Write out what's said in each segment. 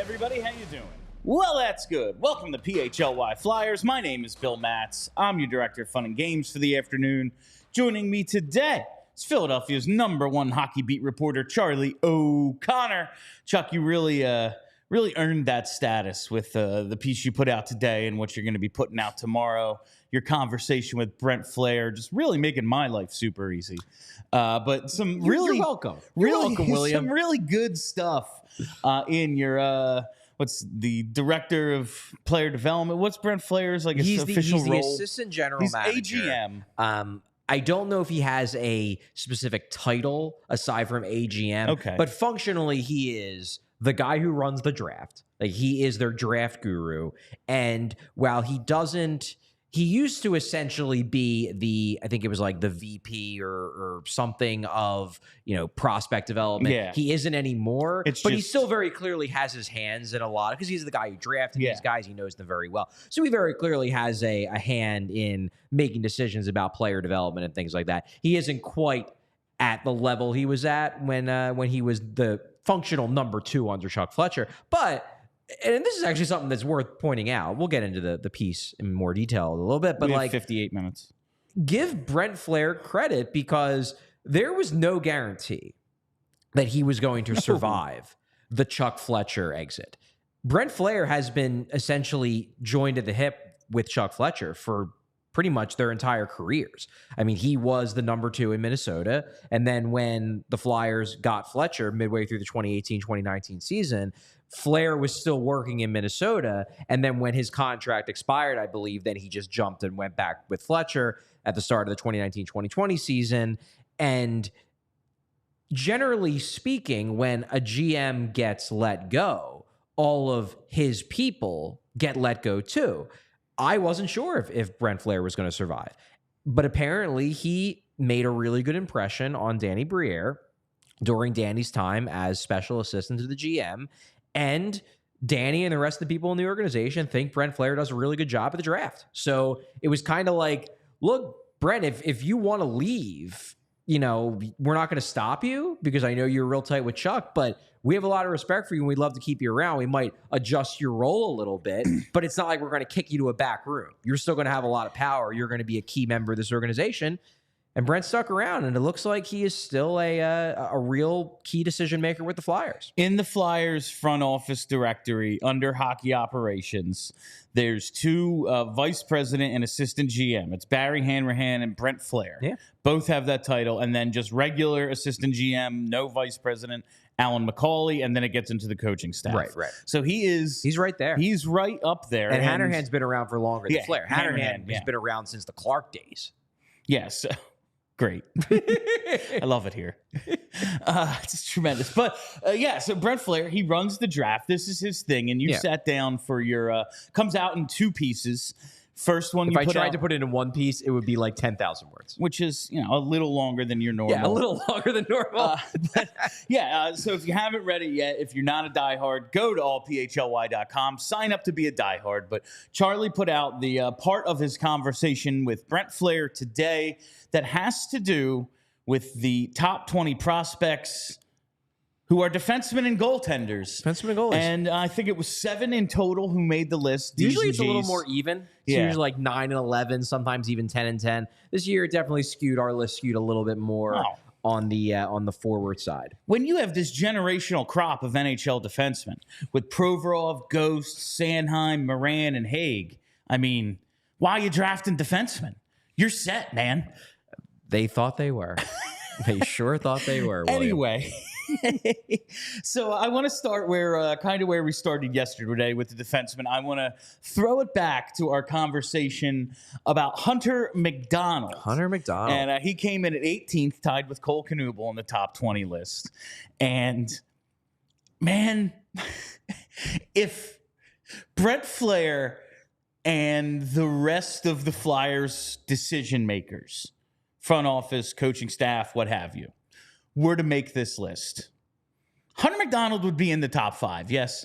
everybody, how you doing? Well, that's good. Welcome to PHLY Flyers. My name is Bill Matz. I'm your director of fun and games for the afternoon. Joining me today is Philadelphia's #1 hockey beat reporter, Charlie O'Connor. Chuck, you really earned that status with the piece you put out today and what you're going to be putting out tomorrow. Your conversation with Brent Flahr, just really making my life super easy. But some really, you're welcome. Really, you're welcome, William. Some really good stuff in your what's the director of player development? What's Brent Flahr's official role? He's the assistant general manager. AGM. I don't know if he has a specific title aside from AGM. Okay, but functionally, he is the guy who runs the draft. Like, he is their draft guru. And while he doesn't, he used to essentially be I think it was like the VP or something of, prospect development. Yeah. He isn't anymore, but he just, still very clearly has his hands in a lot because he's the guy who drafted these guys. He knows them very well. So he very clearly has a hand in making decisions about player development and things like that. He isn't quite at the level he was at when he was the functional #2 under Chuck Fletcher. And this is actually something that's worth pointing out. We'll get into the piece in more detail a little bit, but we have 58 minutes. Give Brent Flahr credit because there was no guarantee that he was going to survive the Chuck Fletcher exit. Brent Flahr has been essentially joined at the hip with Chuck Fletcher for pretty much their entire careers. I mean, he was the #2 in Minnesota. And then when the Flyers got Fletcher midway through the 2018-2019 season, Flahr was still working in Minnesota. And then when his contract expired, I believe, then he just jumped and went back with Fletcher at the start of the 2019-2020 season. And generally speaking, when a GM gets let go, all of his people get let go too. I wasn't sure if Brent Flahr was going to survive, but apparently he made a really good impression on Danny Briere during Danny's time as special assistant to the GM. And Danny and the rest of the people in the organization think Brent Flahr does a really good job at the draft. So it was kind of like, look, Brent, if you want to leave, we're not going to stop you because I know you're real tight with Chuck, but we have a lot of respect for you and we'd love to keep you around. We might adjust your role a little bit, but it's not like we're going to kick you to a back room. You're still going to have a lot of power. You're going to be a key member of this organization. And Brent stuck around, and it looks like he is still a real key decision maker with the Flyers. In the Flyers front office directory under hockey operations, there's 2 vice president and assistant GM. It's Barry Hanrahan and Brent Flahr. Yeah. Both have that title. And then just regular assistant GM, no vice president, Alan McCauley, and then it gets into the coaching staff. Right. So he's right there. He's right up there. And Hanrahan's been around for longer than Flahr. Hanrahan has been around since the Clark days. Yes. Great. I love it here. It's tremendous. But so Brent Flahr, he runs the draft. This is his thing. And you sat down for your, comes out in 2 pieces. First one, if I tried to put it in one piece, it would be like 10,000 words, which is a little longer than your normal. Yeah, a little longer than normal. So if you haven't read it yet, if you're not a diehard, go to allphly.com, sign up to be a diehard. But Charlie put out the part of his conversation with Brent Flahr today that has to do with the top 20 prospects who are defensemen and goaltenders. And I think it was 7 in total who made the list. Usually it's a little more even. It's usually like 9 and 11, sometimes even 10 and 10. This year it definitely our list skewed a little bit more on the forward side. When you have this generational crop of NHL defensemen with Provorov, Ghost, Sanheim, Moran, and Haig, I mean, why are you drafting defensemen? You're set, man. They thought they were. They sure thought they were. William. Anyway. So I want to start where we started yesterday with the defenseman. I want to throw it back to our conversation about Hunter McDonald. And he came in at 18th, tied with Cole Knuble on the top 20 list. And man, if Brent Flahr and the rest of the Flyers decision makers, front office, coaching staff, what have you, were to make this list, Hunter McDonald would be in the top 5, yes?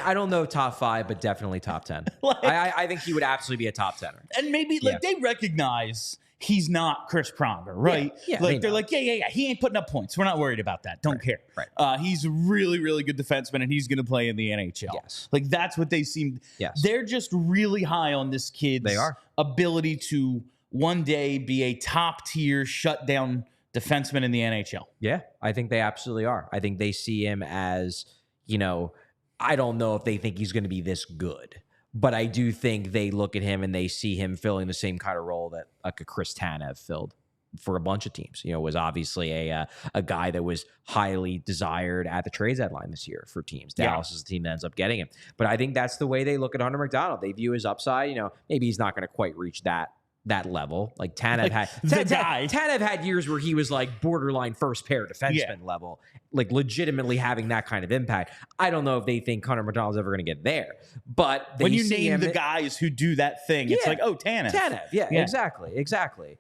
I don't know top 5, but definitely top 10. I think he would absolutely be a top 10er. And maybe they recognize he's not Chris Pronger, right? Yeah, like they're like, yeah. He ain't putting up points. We're not worried about that. Don't care. Right. He's a really, really good defenseman, and he's going to play in the NHL. Yes. Like that's what they seem. Yes. They're just really high on this kid's ability to one day be a top tier shutdown defenseman in the NHL. Yeah, I think they absolutely are. I think they see him as, I don't know if they think he's going to be this good, but I do think they look at him and they see him filling the same kind of role that like a Chris Tanev filled for a bunch of teams. Was obviously a guy that was highly desired at the trades deadline this year for teams. Dallas is the team that ends up getting him. But I think that's the way they look at Hunter McDonald. They view his upside. Maybe he's not going to quite reach that level. Like Tanev Tanev had years where he was like borderline first pair defenseman level, like legitimately having that kind of impact. I don't know if they think Hunter McDonald's ever going to get there, but when you name the guys who do that thing, it's like, oh, Tanev. Yeah, exactly.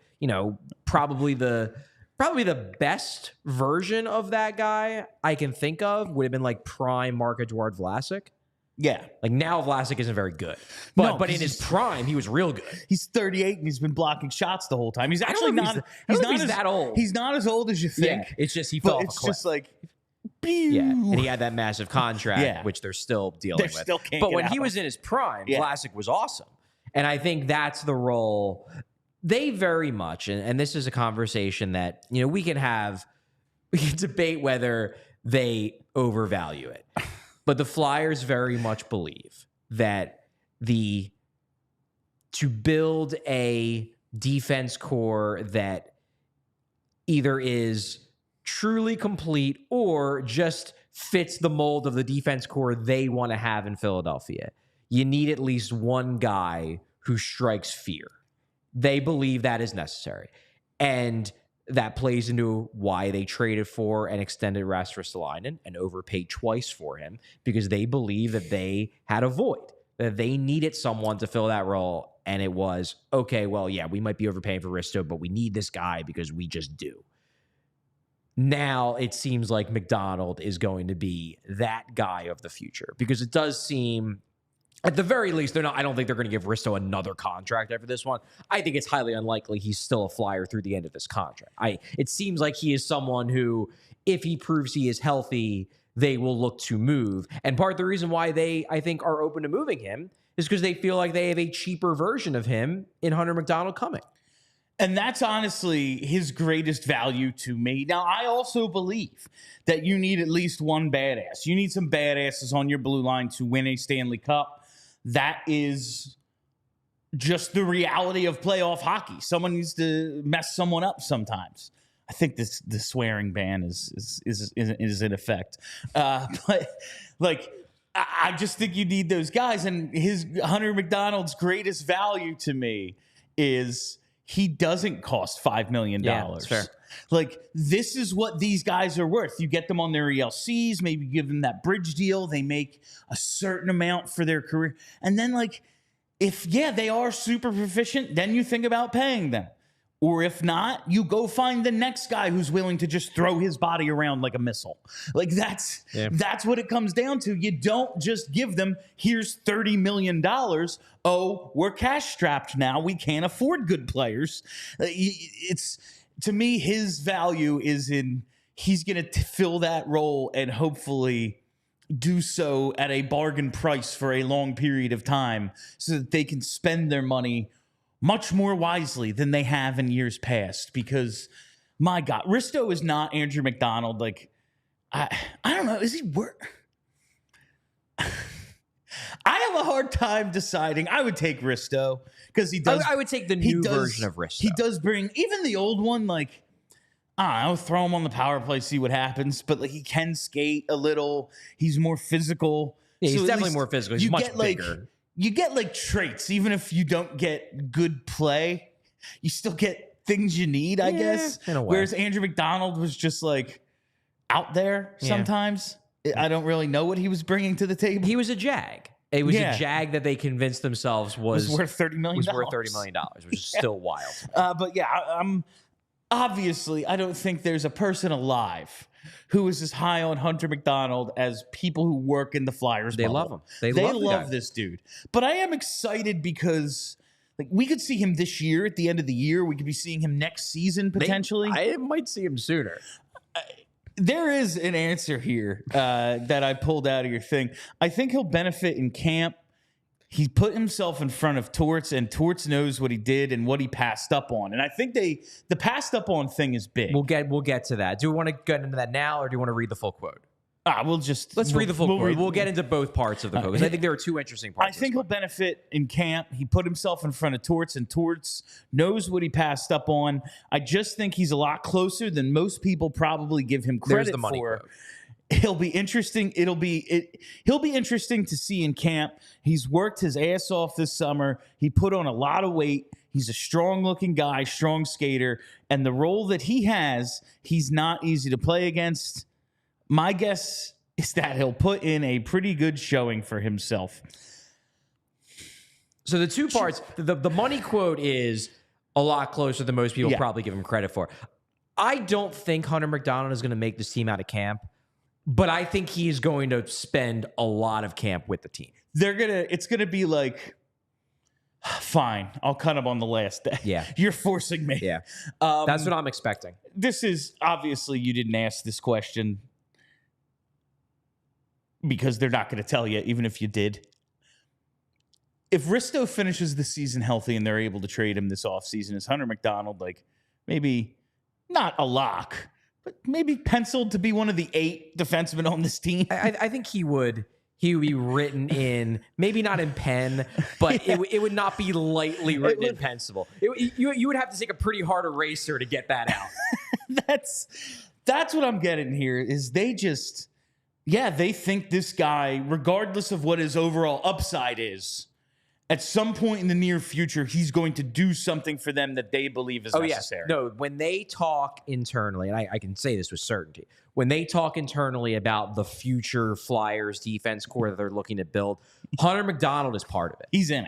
Probably the best version of that guy I can think of would have been like prime Marc-Edouard Vlasic. Yeah. Like now Vlasic isn't very good. But in his prime, he was real good. He's 38 and he's been blocking shots the whole time. He's actually not that old. He's not as old as you think. Yeah, it's just he fell off a cliff. Just like and he had that massive contract, which they're still dealing with. Still can't but get when out he of. was in his prime, Vlasic was awesome. And I think that's the role they very much, and this is a conversation that, we can debate whether they overvalue it. But the Flyers very much believe that to build a defense core that either is truly complete or just fits the mold of the defense core they want to have in Philadelphia, you need at least one guy who strikes fear. They believe that is necessary. And that plays into why they traded for and extended Rasmus Ristolainen and overpaid twice for him, because they believe that they had a void, that they needed someone to fill that role. And it was, okay, well, yeah, we might be overpaying for Risto, but we need this guy because we just do. Now it seems like McDonald is going to be that guy of the future, because it does seem, at the very least, I don't think they're going to give Risto another contract after this one. I think it's highly unlikely he's still a Flyer through the end of this contract. It seems like he is someone who, if he proves he is healthy, they will look to move. And part of the reason why they, I think, are open to moving him is because they feel like they have a cheaper version of him in Hunter McDonald coming. And that's honestly his greatest value to me. Now, I also believe that you need at least one badass. You need some badasses on your blue line to win a Stanley Cup. That is just the reality of playoff hockey. Someone needs to mess someone up sometimes. I think the swearing ban is in effect. But like, I just think you need those guys. And Hunter McDonald's greatest value to me is he doesn't cost $5 million. Yeah, that's fair. Like, this is what these guys are worth. You get them on their ELCs, maybe give them that bridge deal. They make a certain amount for their career. And then, like, if they are super proficient, then you think about paying them. Or if not, you go find the next guy who's willing to just throw his body around like a missile. Like, that's what it comes down to. You don't just give them, here's $30 million. Oh, we're cash strapped now. We can't afford good players. To me, his value is in he's going to fill that role and hopefully do so at a bargain price for a long period of time so that they can spend their money much more wisely than they have in years past. Because, my God, Risto is not Andrew McDonald. Like, I don't know. Is he worth? I have a hard time deciding. I would take Risto because he does. I would take the new version of Risto. He does bring, even the old one, like, I don't know, throw him on the power play, see what happens. But like, he can skate a little. He's more physical. Yeah, he's definitely more physical. He's much bigger. You get like traits, even if you don't get good play, you still get things you need, I guess. In a way. Whereas Andrew McDonald was just like out there sometimes. I don't really know what he was bringing to the table. He was a jag. It was a jag that they convinced themselves was worth $30 million. Was worth $30 million, which is still wild. But yeah, I'm obviously, I don't think there's a person alive who is as high on Hunter McDonald as people who work in the Flyers. They bubble. love him. They love this dude. But I am excited because, Like, we could see him this year at the end of the year. We could be seeing him next season potentially. I might see him sooner. There is an answer here that I pulled out of your thing. I think he'll benefit in camp. He put himself in front of Torts, and Torts knows what he did and what he passed up on. And I think the passed up on thing is big. We'll get to that. Do we want to get into that now, or do you want to read the full quote? Let's read the full quote. We'll get into both parts of the quote, because I think there are two interesting parts. I think he'll benefit in camp. He put himself in front of Torts, and Torts knows what he passed up on. I just think he's a lot closer than most people probably give him credit There's the money for. quote. He'll be interesting. He'll be interesting to see in camp. He's worked his ass off this summer. He put on a lot of weight. He's a strong-looking guy, strong skater, and the role that he has, he's not easy to play against. My guess is that he'll put in a pretty good showing for himself. So the two parts, the money quote is a lot closer than most people probably give him credit for. I don't think Hunter McDonald is going to make this team out of camp, but I think he's going to spend a lot of camp with the team. It's gonna be like, fine, I'll cut him on the last day. Yeah. You're forcing me. Yeah. That's what I'm expecting. This is obviously, you didn't ask this question because they're not going to tell you, even if you did. If Risto finishes the season healthy and they're able to trade him this offseason, is Hunter McDonald, like, maybe not a lock, but maybe penciled to be one of the 8 defensemen on this team? I think he would be written in, maybe not in pen, but it would not be lightly written in pencil. You would have to take a pretty hard eraser to get that out. That's what I'm getting here, is they just... Yeah, they think this guy, regardless of what his overall upside is, at some point in the near future, he's going to do something for them that they believe is necessary. No, when they talk internally, and I can say this with certainty, when they talk internally about the future Flyers defense core that they're looking to build, Hunter McDonald is part of it. He's in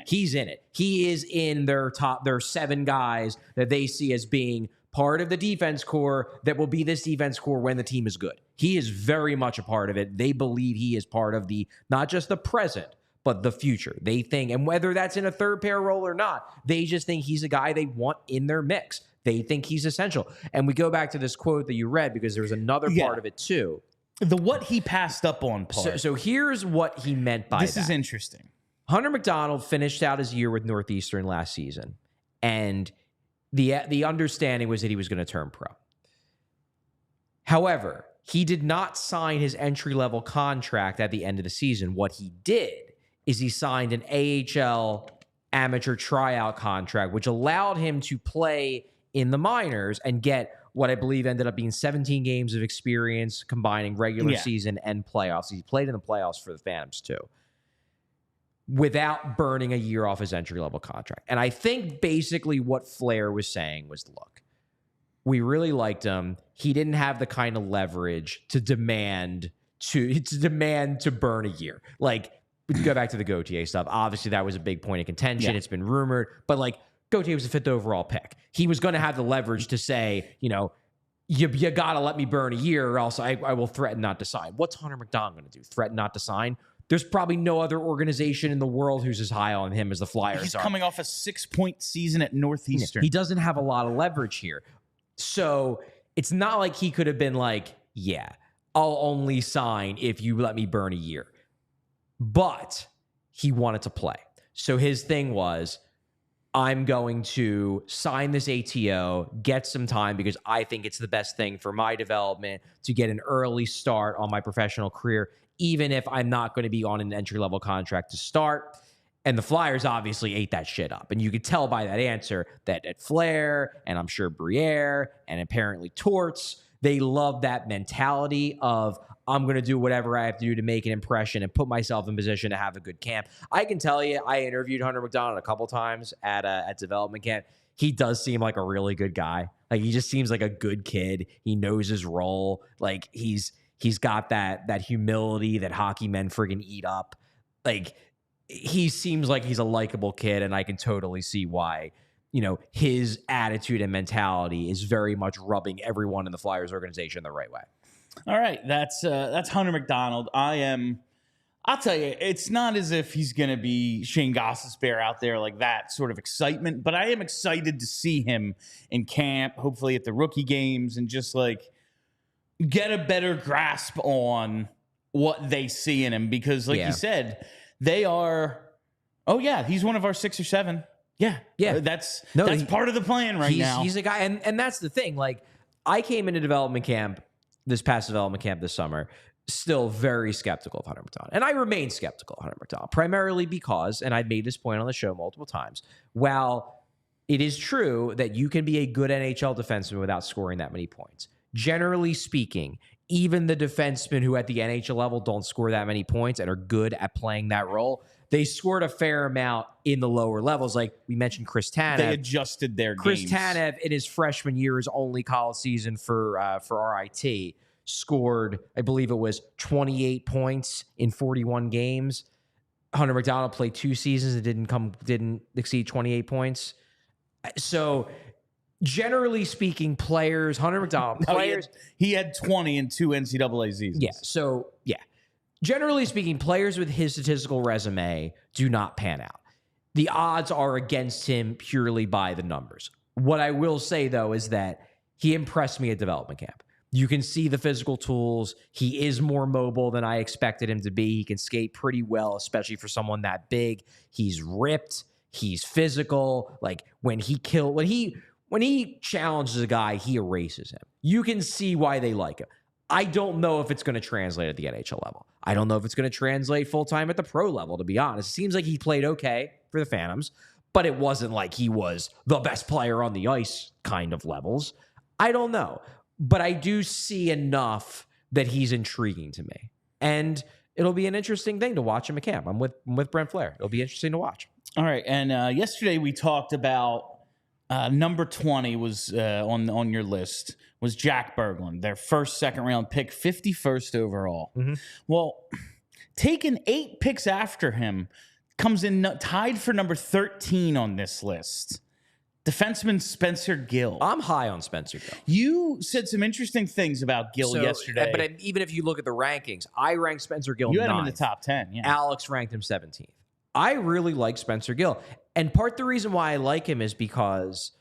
it. He is in their 7 guys that they see as being part of the defense core that will be this defense core when the team is good. He is very much a part of it. They believe he is part of not just the present, but the future. They think, and whether that's in a third pair role or not, they just think he's a guy they want in their mix. They think he's essential. And we go back to this quote that you read, because there was another part of it too. The what he passed up on part. So here's what he meant by that. This is interesting. Hunter McDonald finished out his year with Northeastern last season, and the understanding was that he was going to turn pro. However, he did not sign his entry-level contract at the end of the season. What he did is he signed an AHL amateur tryout contract, which allowed him to play in the minors and get what I believe ended up being 17 games of experience, combining regular season and playoffs. He played in the playoffs for the Phantoms too, without burning a year off his entry-level contract. And I think basically what Flair was saying was, look, we really liked him. He didn't have the kind of leverage to demand to burn a year. Like, we go back to the Gauthier stuff. Obviously, that was a big point of contention. It's been rumored. But, like, Gauthier was a 5th overall pick. He was going to have the leverage to say, you got to let me burn a year, or else I will threaten not to sign. What's Hunter McDonald going to do? Threaten not to sign? There's probably no other organization in the world who's as high on him as the Flyers are. He's coming off a 6-point season at Northeastern. He doesn't have a lot of leverage here. So it's not like he could have been like, yeah, I'll only sign if you let me burn a year. But he wanted to play. So his thing was, I'm going to sign this ATO, get some time, because I think it's the best thing for my development to get an early start on my professional career, even if I'm not going to be on an entry-level contract to start. And the Flyers obviously ate that shit up. And you could tell by that answer that at Flair, and I'm sure Briere, and apparently Torts, they love that mentality of, I'm going to do whatever I have to do to make an impression and put myself in position to have a good camp. I can tell you, I interviewed Hunter McDonald a couple times at development camp. He does seem like a really good guy. Like, he just seems like a good kid. He knows his role. Like, he's got that humility that hockey men friggin' eat up. Like, he seems like he's a likable kid, and I can totally see why, his attitude and mentality is very much rubbing everyone in the Flyers organization the right way. All right, that's Hunter McDonald. I am I'll tell you, it's not as if he's going to be Shane Gostisbehere out there like that sort of excitement, but I am excited to see him in camp, hopefully at the rookie games, and just like get a better grasp on what they see in him. Because like you said, they are, oh yeah, he's one of our 6 or 7. Yeah. That's part of the plan now. He's a guy, and that's the thing. Like, I came into development camp, this past development camp this summer, still very skeptical of Hunter McDonald. And I remain skeptical of Hunter McDonald, primarily because, and I've made this point on the show multiple times, while it is true that you can be a good NHL defenseman without scoring that many points, generally speaking, even the defensemen who at the NHL level don't score that many points and are good at playing that role, they scored a fair amount in the lower levels. Like we mentioned, Chris Tanev. They adjusted their Chris games. Tanev, in his freshman year, his only college season for RIT, scored, I believe it was 28 points in 41 games. Hunter McDonald played 2 seasons and didn't exceed 28 points. So generally speaking, Hunter McDonald, he had 20 in 2 NCAA seasons. Yeah. So generally speaking, players with his statistical resume do not pan out. The odds are against him purely by the numbers. What I will say, though, is that he impressed me at development camp. You can see the physical tools. He is more mobile than I expected him to be. He can skate pretty well, especially for someone that big. He's ripped. He's physical. Like when he challenges a guy, he erases him. You can see why they like him. I don't know if it's going to translate at the NHL level. I don't know if it's going to translate full-time at the pro level, to be honest. It seems like he played okay for the Phantoms, but it wasn't like he was the best player on the ice kind of levels. I don't know. But I do see enough that he's intriguing to me. And it'll be an interesting thing to watch him at camp. I'm with Brent Flair. It'll be interesting to watch. All right. And yesterday we talked about number 20 was on your list, was Jack Berglund, their first second-round pick, 51st overall. Mm-hmm. Well, taken 8 picks after him, comes in tied for number 13 on this list. Defenseman Spencer Gill. I'm high on Spencer Gill. You said some interesting things about Gill yesterday. But even if you look at the rankings, I ranked Spencer Gill 9th. You had him in the top 10, yeah. Alex ranked him 17th. I really like Spencer Gill. And part the reason why I like him is because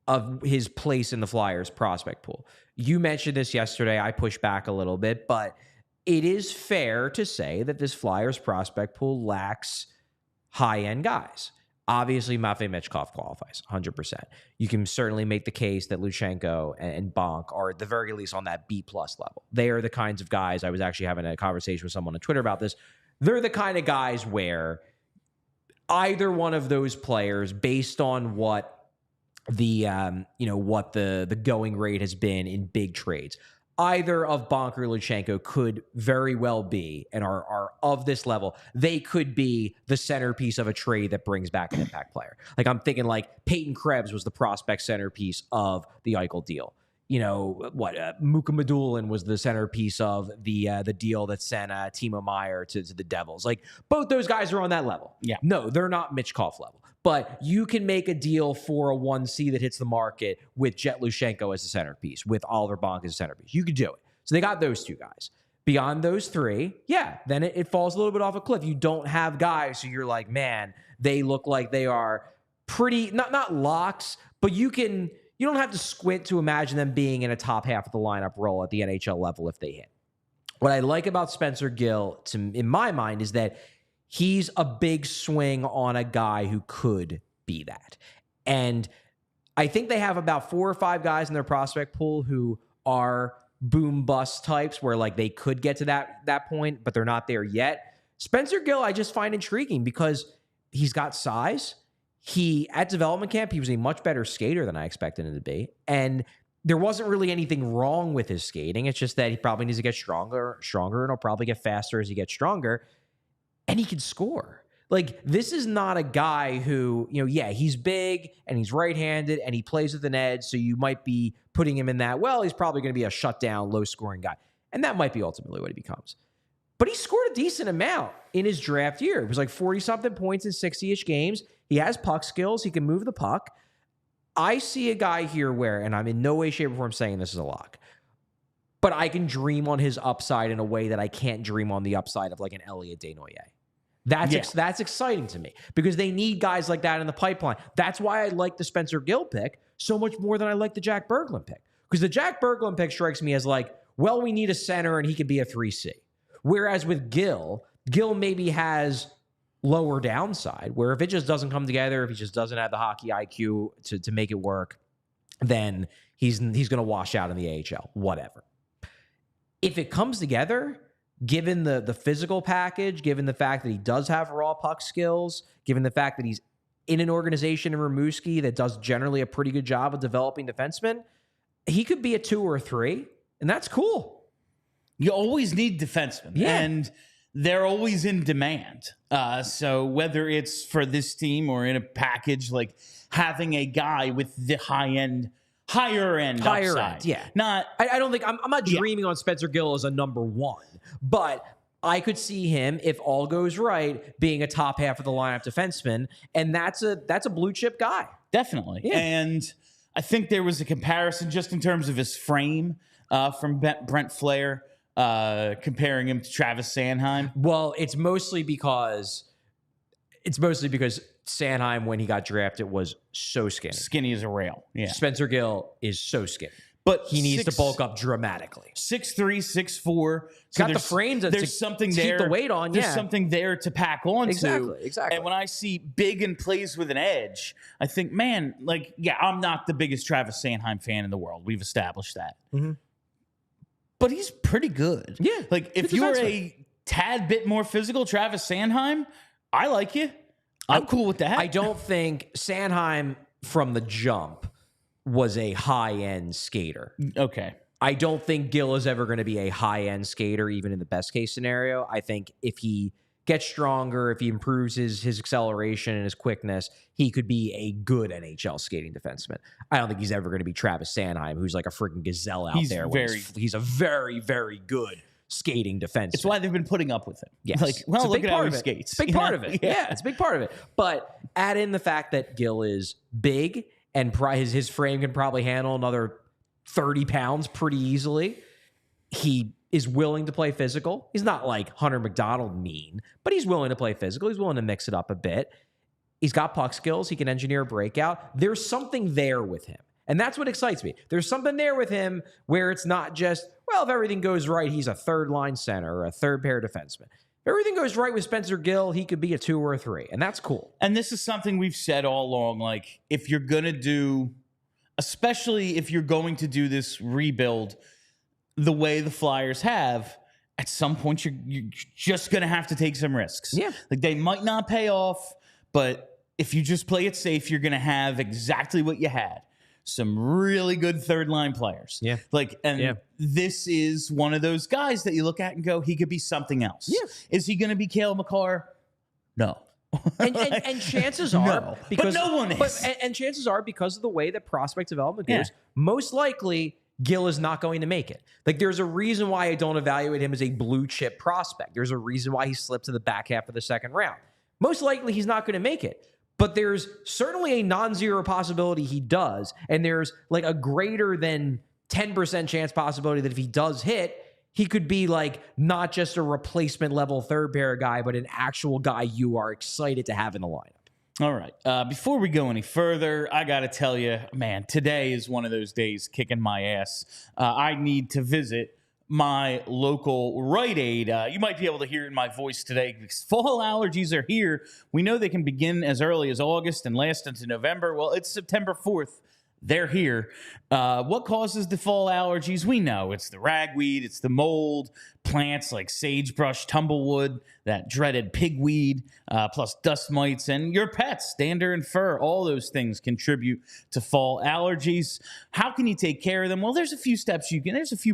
of his place in the Flyers prospect pool. You mentioned this yesterday. I pushed back a little bit, but it is fair to say that this Flyers prospect pool lacks high-end guys. Obviously, Matvei Michkov qualifies 100%. You can certainly make the case that Lushenko and Bonk are at the very least on that B+ level. They are the kinds of guys. I was actually having a conversation with someone on Twitter about this. They're the kind of guys where either one of those players, based on what the going rate has been in big trades, either of Bonk or Lushenko could very well be and are of this level. They could be the centerpiece of a trade that brings back an impact player. Like I'm thinking like Peyton Krebs was the prospect centerpiece of the Eichel deal. Muka Madulin was the centerpiece of the deal that sent Timo Meier to the Devils. Like both those guys are on that level. Yeah. No, they're not Michkov level. But you can make a deal for a 1C that hits the market with Jet Lushenko as a centerpiece, with Oliver Bonk as a centerpiece. You could do it. So they got those 2 guys. Beyond those 3, then it falls a little bit off a cliff. You don't have guys who you're like, man, they look like they are pretty, not locks, but you don't have to squint to imagine them being in a top half of the lineup role at the NHL level if they hit. What I like about Spencer Gill, in my mind, is that he's a big swing on a guy who could be that. And I think they have about 4 or 5 guys in their prospect pool who are boom bust types where like they could get to that point, but they're not there yet. Spencer Gill, I just find intriguing because he's got size. At development camp, he was a much better skater than I expected him to be. And there wasn't really anything wrong with his skating. It's just that he probably needs to get stronger, and he'll probably get faster as he gets stronger. And he can score. Like, this is not a guy who, he's big and he's right-handed and he plays with an edge, so you might be putting him in that, he's probably going to be a shutdown, low-scoring guy. And that might be ultimately what he becomes. But he scored a decent amount in his draft year. It was like 40-something points in 60-ish games. He has puck skills. He can move the puck. I see a guy here where, and I'm in no way, shape, or form saying this is a lock, but I can dream on his upside in a way that I can't dream on the upside of like an Elliot Desnoyers. That's exciting to me because they need guys like that in the pipeline. That's why I like the Spencer Gill pick so much more than I like the Jack Berglund pick. Because the Jack Berglund pick strikes me as like, well, we need a center and he could be a 3C. Whereas with Gill maybe has lower downside, where if it just doesn't come together, if he just doesn't have the hockey IQ to make it work, then he's going to wash out in the AHL, whatever. If it comes together, given the physical package, given the fact that he does have raw puck skills, given the fact that he's in an organization in Rimouski that does generally a pretty good job of developing defensemen, he could be a 2 or a 3, and that's cool. You always need defensemen, and they're always in demand. So whether it's for this team or in a package, like having a guy with the higher end upside. Yeah. I don't think I'm not dreaming on Spencer Gill as a number 1, but I could see him, if all goes right, being a top half of the lineup defenseman, and that's a blue chip guy. Definitely. Yeah. And I think there was a comparison just in terms of his frame from Brent Flair, comparing him to Travis Sanheim. Well, it's mostly because Sanheim, when he got drafted, was so skinny. Skinny as a rail. Yeah. Spencer Gill is so skinny. But he needs to bulk up dramatically. 6'3", 6'4". Got the frame there's something there. Keep the weight on. There's something there to pack on Exactly. And when I see big and plays with an edge, I think, man, I'm not the biggest Travis Sanheim fan in the world. We've established that. Mm-hmm. But he's pretty good. Yeah. If you're a tad bit more physical Travis Sanheim, I like you. I'm cool with that. I don't think Sanheim from the jump was a high-end skater. Okay. I don't think Gill is ever going to be a high-end skater, even in the best-case scenario. I think if he gets stronger, if he improves his acceleration and his quickness, he could be a good NHL skating defenseman. I don't think he's ever going to be Travis Sanheim, who's like a freaking gazelle out there. He's a very, very good skating defenseman. It's why they've been putting up with him. Yes. Look at how he skates. It's a big part of it. Yeah, it's a big part of it. But add in the fact that Gill is big and his frame can probably handle another 30 pounds pretty easily. He is willing to play physical. He's not like Hunter McDonald mean, but he's willing to play physical. He's willing to mix it up a bit. He's got puck skills. He can engineer a breakout. There's something there with him. And that's what excites me. There's something there with him where it's not just, well, if everything goes right, he's a third-line center or a third-pair defenseman. If everything goes right with Spencer Gill, he could be a 2 or a 3, and that's cool. And this is something we've said all along, if you're going to do, especially if you're going to do this rebuild the way the Flyers have, at some point you're just going to have to take some risks. Yeah. They might not pay off, but if you just play it safe, you're going to have exactly what you had. Some really good third-line players. Yeah. This is one of those guys that you look at and go, he could be something else. Yeah. Is he going to be Cale Makar? No. And chances are, no, because no one is. And chances are, because of the way that prospect development goes, most likely Gill is not going to make it. There's a reason why I don't evaluate him as a blue chip prospect. There's a reason why he slipped to the back half of the second round. Most likely he's not going to make it. But there's certainly a non-zero possibility he does. And there's a greater than 10% chance possibility that if he does hit, he could be not just a replacement level third pair guy, but an actual guy you are excited to have in the lineup. All right. Before we go any further, I got to tell you, man, today is one of those days kicking my ass. I need to visit my local Rite Aid. You might be able to hear it in my voice today because fall allergies are here. We know they can begin as early as August and last into November. Well, it's September 4th. They're here. What causes the fall allergies? We know it's the ragweed, it's the mold, plants like sagebrush, tumblewood, that dreaded pigweed, plus dust mites, and your pets, dander and fur. All those things contribute to fall allergies. How can you take care of them? Well, there's a few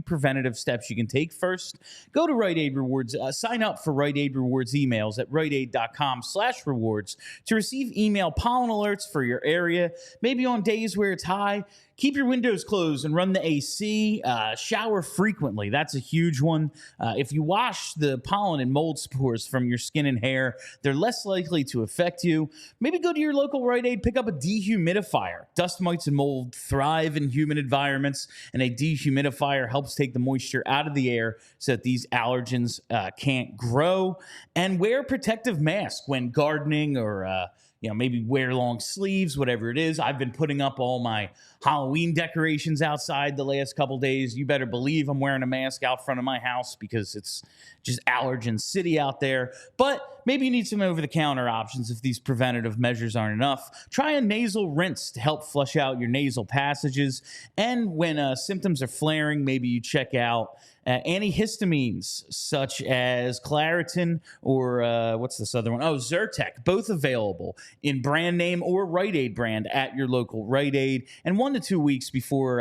preventative steps you can take. First, go to Rite Aid Rewards. Sign up for Rite Aid Rewards emails at riteaid.com/rewards to receive email pollen alerts for your area. Maybe on days where it's hot dry, keep your windows closed and run the AC. Shower frequently. That's a huge one. If you wash the pollen and mold spores from your skin and hair, they're less likely to affect you. Maybe go to your local Rite Aid, pick up a dehumidifier. Dust mites and mold thrive in humid environments, and a dehumidifier helps take the moisture out of the air so that these allergens can't grow. And wear a protective mask when gardening or maybe wear long sleeves, whatever it is. I've been putting up all my Halloween decorations outside the last couple days. You better believe I'm wearing a mask out front of my house because it's just allergen city out there. But maybe you need some over-the-counter options if these preventative measures aren't enough. Try a nasal rinse to help flush out your nasal passages. And when symptoms are flaring, maybe you check out antihistamines such as Claritin or what's this other one? Oh, Zyrtec, both available in brand name or Rite Aid brand at your local Rite Aid. And 1 to 2 weeks before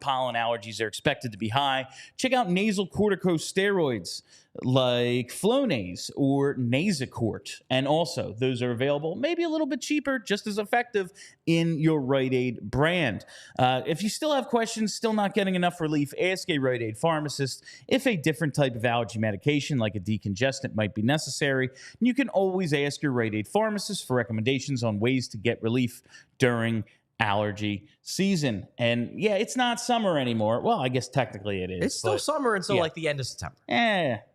pollen allergies are expected to be high, check out nasal corticosteroids like Flonase or Nasacort. And also, those are available maybe a little bit cheaper, just as effective in your Rite Aid brand. If you still have questions, still not getting enough relief, ask a Rite Aid pharmacist if a different type of allergy medication like a decongestant might be necessary. And you can always ask your Rite Aid pharmacist for recommendations on ways to get relief during allergy season. And yeah, it's not summer anymore. Well, I guess technically it is. It's still summer until like the end of September.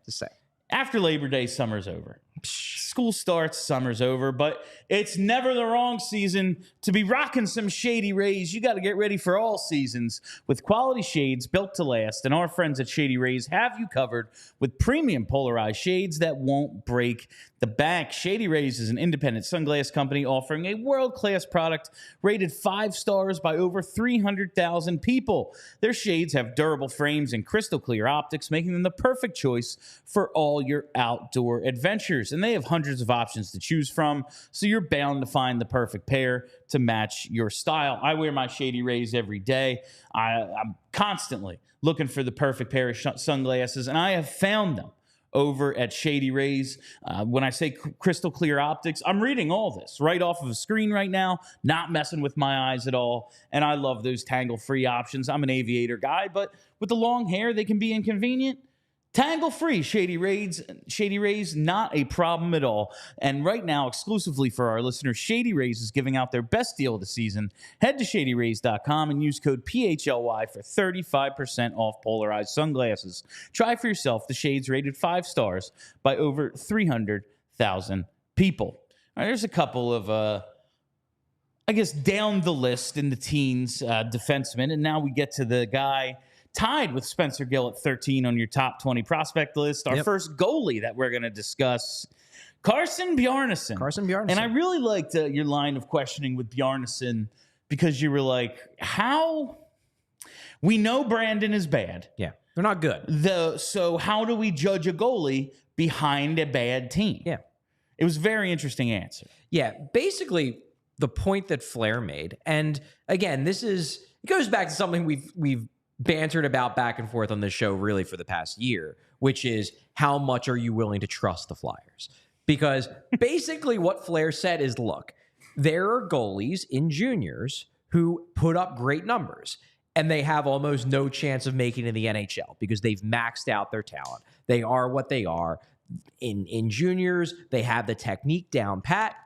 Just say. After Labor Day, summer's over. School starts, summer's over, but it's never the wrong season to be rocking some Shady Rays. You got to get ready for all seasons with quality shades built to last, and our friends at Shady Rays have you covered with premium polarized shades that won't break the bank. Shady Rays is an independent sunglass company offering a world-class product rated 5 stars by over 300,000 people. Their shades have durable frames and crystal clear optics, making them the perfect choice for all your outdoor adventures. And they have hundreds of options to choose from, so you're bound to find the perfect pair to match your style. I wear my Shady Rays every day. I'm constantly looking for the perfect pair of sunglasses, and I have found them over at Shady Rays. When I say crystal clear optics, I'm reading all this right off of a screen right now, not messing with my eyes at all, and I love those tangle-free options. I'm an aviator guy, but with the long hair, they can be inconvenient. Tangle-free Shady Rays, not a problem at all. And right now, exclusively for our listeners, Shady Rays is giving out their best deal of the season. Head to shadyrays.com and use code PHLY for 35% off polarized sunglasses. Try for yourself the shades rated 5 stars by over 300,000 people. All right, there's a couple of, down the list in the teens defensemen, and now we get to the guy tied with Spencer Gill at 13 on your top 20 prospect list. Our first goalie that we're going to discuss, Carson Bjarnson. And I really liked your line of questioning with Bjarnson because you were like, how? We know Brandon is bad. Yeah, they're not good. So how do we judge a goalie behind a bad team? Yeah. It was a very interesting answer. Yeah, basically the point that Flair made. And again, it goes back to something we've bantered about back and forth on this show really for the past year, which is how much are you willing to trust the Flyers? Because basically what Flair said is, look, there are goalies in juniors who put up great numbers and they have almost no chance of making it in the NHL because they've maxed out their talent. They are what they are. In juniors, they have the technique down pat.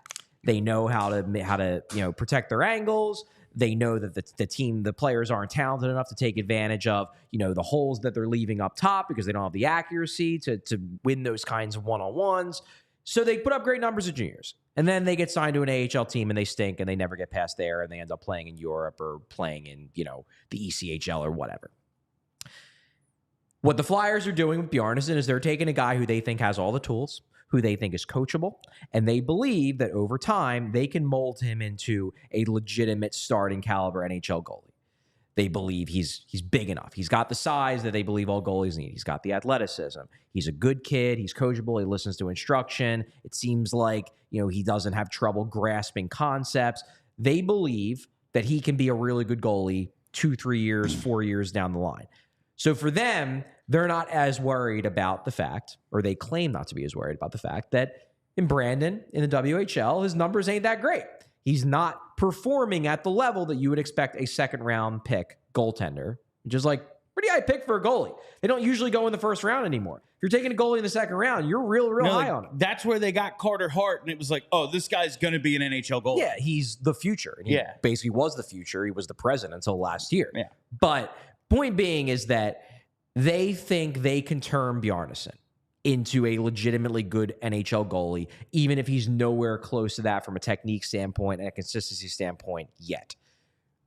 They know how to protect their angles. They know that the players aren't talented enough to take advantage of, the holes that they're leaving up top because they don't have the accuracy to win those kinds of one-on-ones. So they put up great numbers of juniors. And then they get signed to an AHL team and they stink and they never get past there and they end up playing in Europe or playing in, the ECHL or whatever. What the Flyers are doing with Bjarnson is they're taking a guy who they think has all the tools, who they think is coachable, and they believe that over time they can mold him into a legitimate starting caliber NHL goalie. They believe he's big enough. He's got the size that they believe all goalies need. He's got the athleticism. He's a good kid. He's coachable. He listens to instruction. It seems like, he doesn't have trouble grasping concepts. They believe that he can be a really good goalie 2, 3 years, 4 years down the line. So for them, they're not as worried about the fact, or they claim not to be as worried about the fact that in Brandon, in the WHL, his numbers ain't that great. He's not performing at the level that you would expect a second-round pick goaltender, which is like pretty high pick for a goalie. They don't usually go in the first round anymore. If you're taking a goalie in the second round, you're real high on him. That's where they got Carter Hart, and it was like, oh, this guy's going to be an NHL goalie. Yeah, he's the future. And he basically was the future. He was the present until last year. Yeah. But point being is that they think they can turn Bjarnson into a legitimately good NHL goalie, even if he's nowhere close to that from a technique standpoint and a consistency standpoint yet.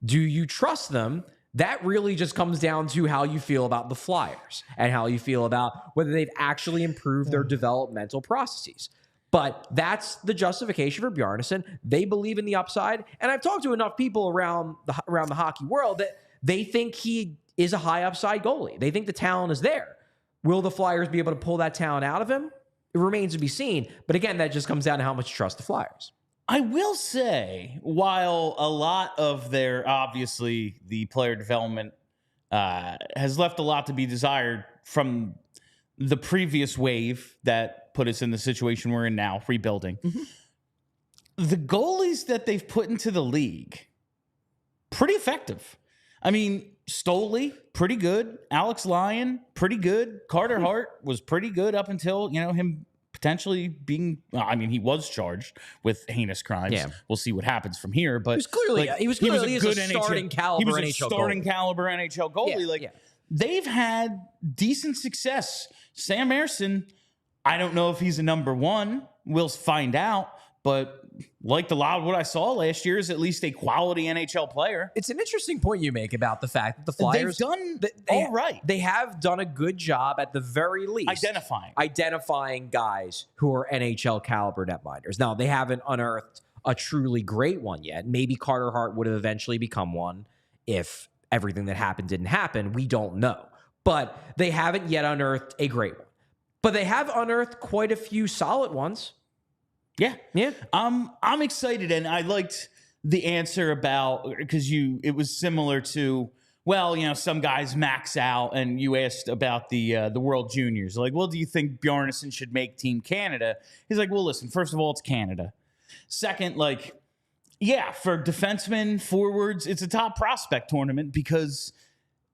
Do you trust them? That really just comes down to how you feel about the Flyers and how you feel about whether they've actually improved their developmental processes. But that's the justification for Bjarnson. They believe in the upside. And I've talked to enough people around the hockey world that they think he is a high upside goalie. They think the talent is there. Will the Flyers be able to pull that talent out of him? It remains to be seen. But again, that just comes down to how much you trust the Flyers. I will say, while a lot of their, obviously, the player development has left a lot to be desired from the previous wave that put us in the situation we're in now, rebuilding. The goalies that they've put into the league, pretty effective. I mean, Stoley, pretty good. Alex Lyon, pretty good. Carter Hart was pretty good up until, him potentially being, he was charged with heinous crimes. Yeah. We'll see what happens from here. But he was clearly a good starting caliber NHL goalie. They've had decent success. Sam Ersson, I don't know if he's a number one. We'll find out. But like a lot of what I saw last year is at least a quality NHL player. It's an interesting point you make about the fact that the Flyers they've done all right. They have done a good job at the very least identifying guys who are NHL caliber netminders. Now, they haven't unearthed a truly great one yet. Maybe Carter Hart would have eventually become one if everything that happened didn't happen. We don't know. But they haven't yet unearthed a great one. But they have unearthed quite a few solid ones. Yeah. I'm excited, and I liked the answer about, because it was similar to, some guys max out, and you asked about the World Juniors. Like, well, do you think Bjarnson should make Team Canada? He's like, well, listen, first of all, it's Canada. Second, for defensemen, forwards, it's a top prospect tournament because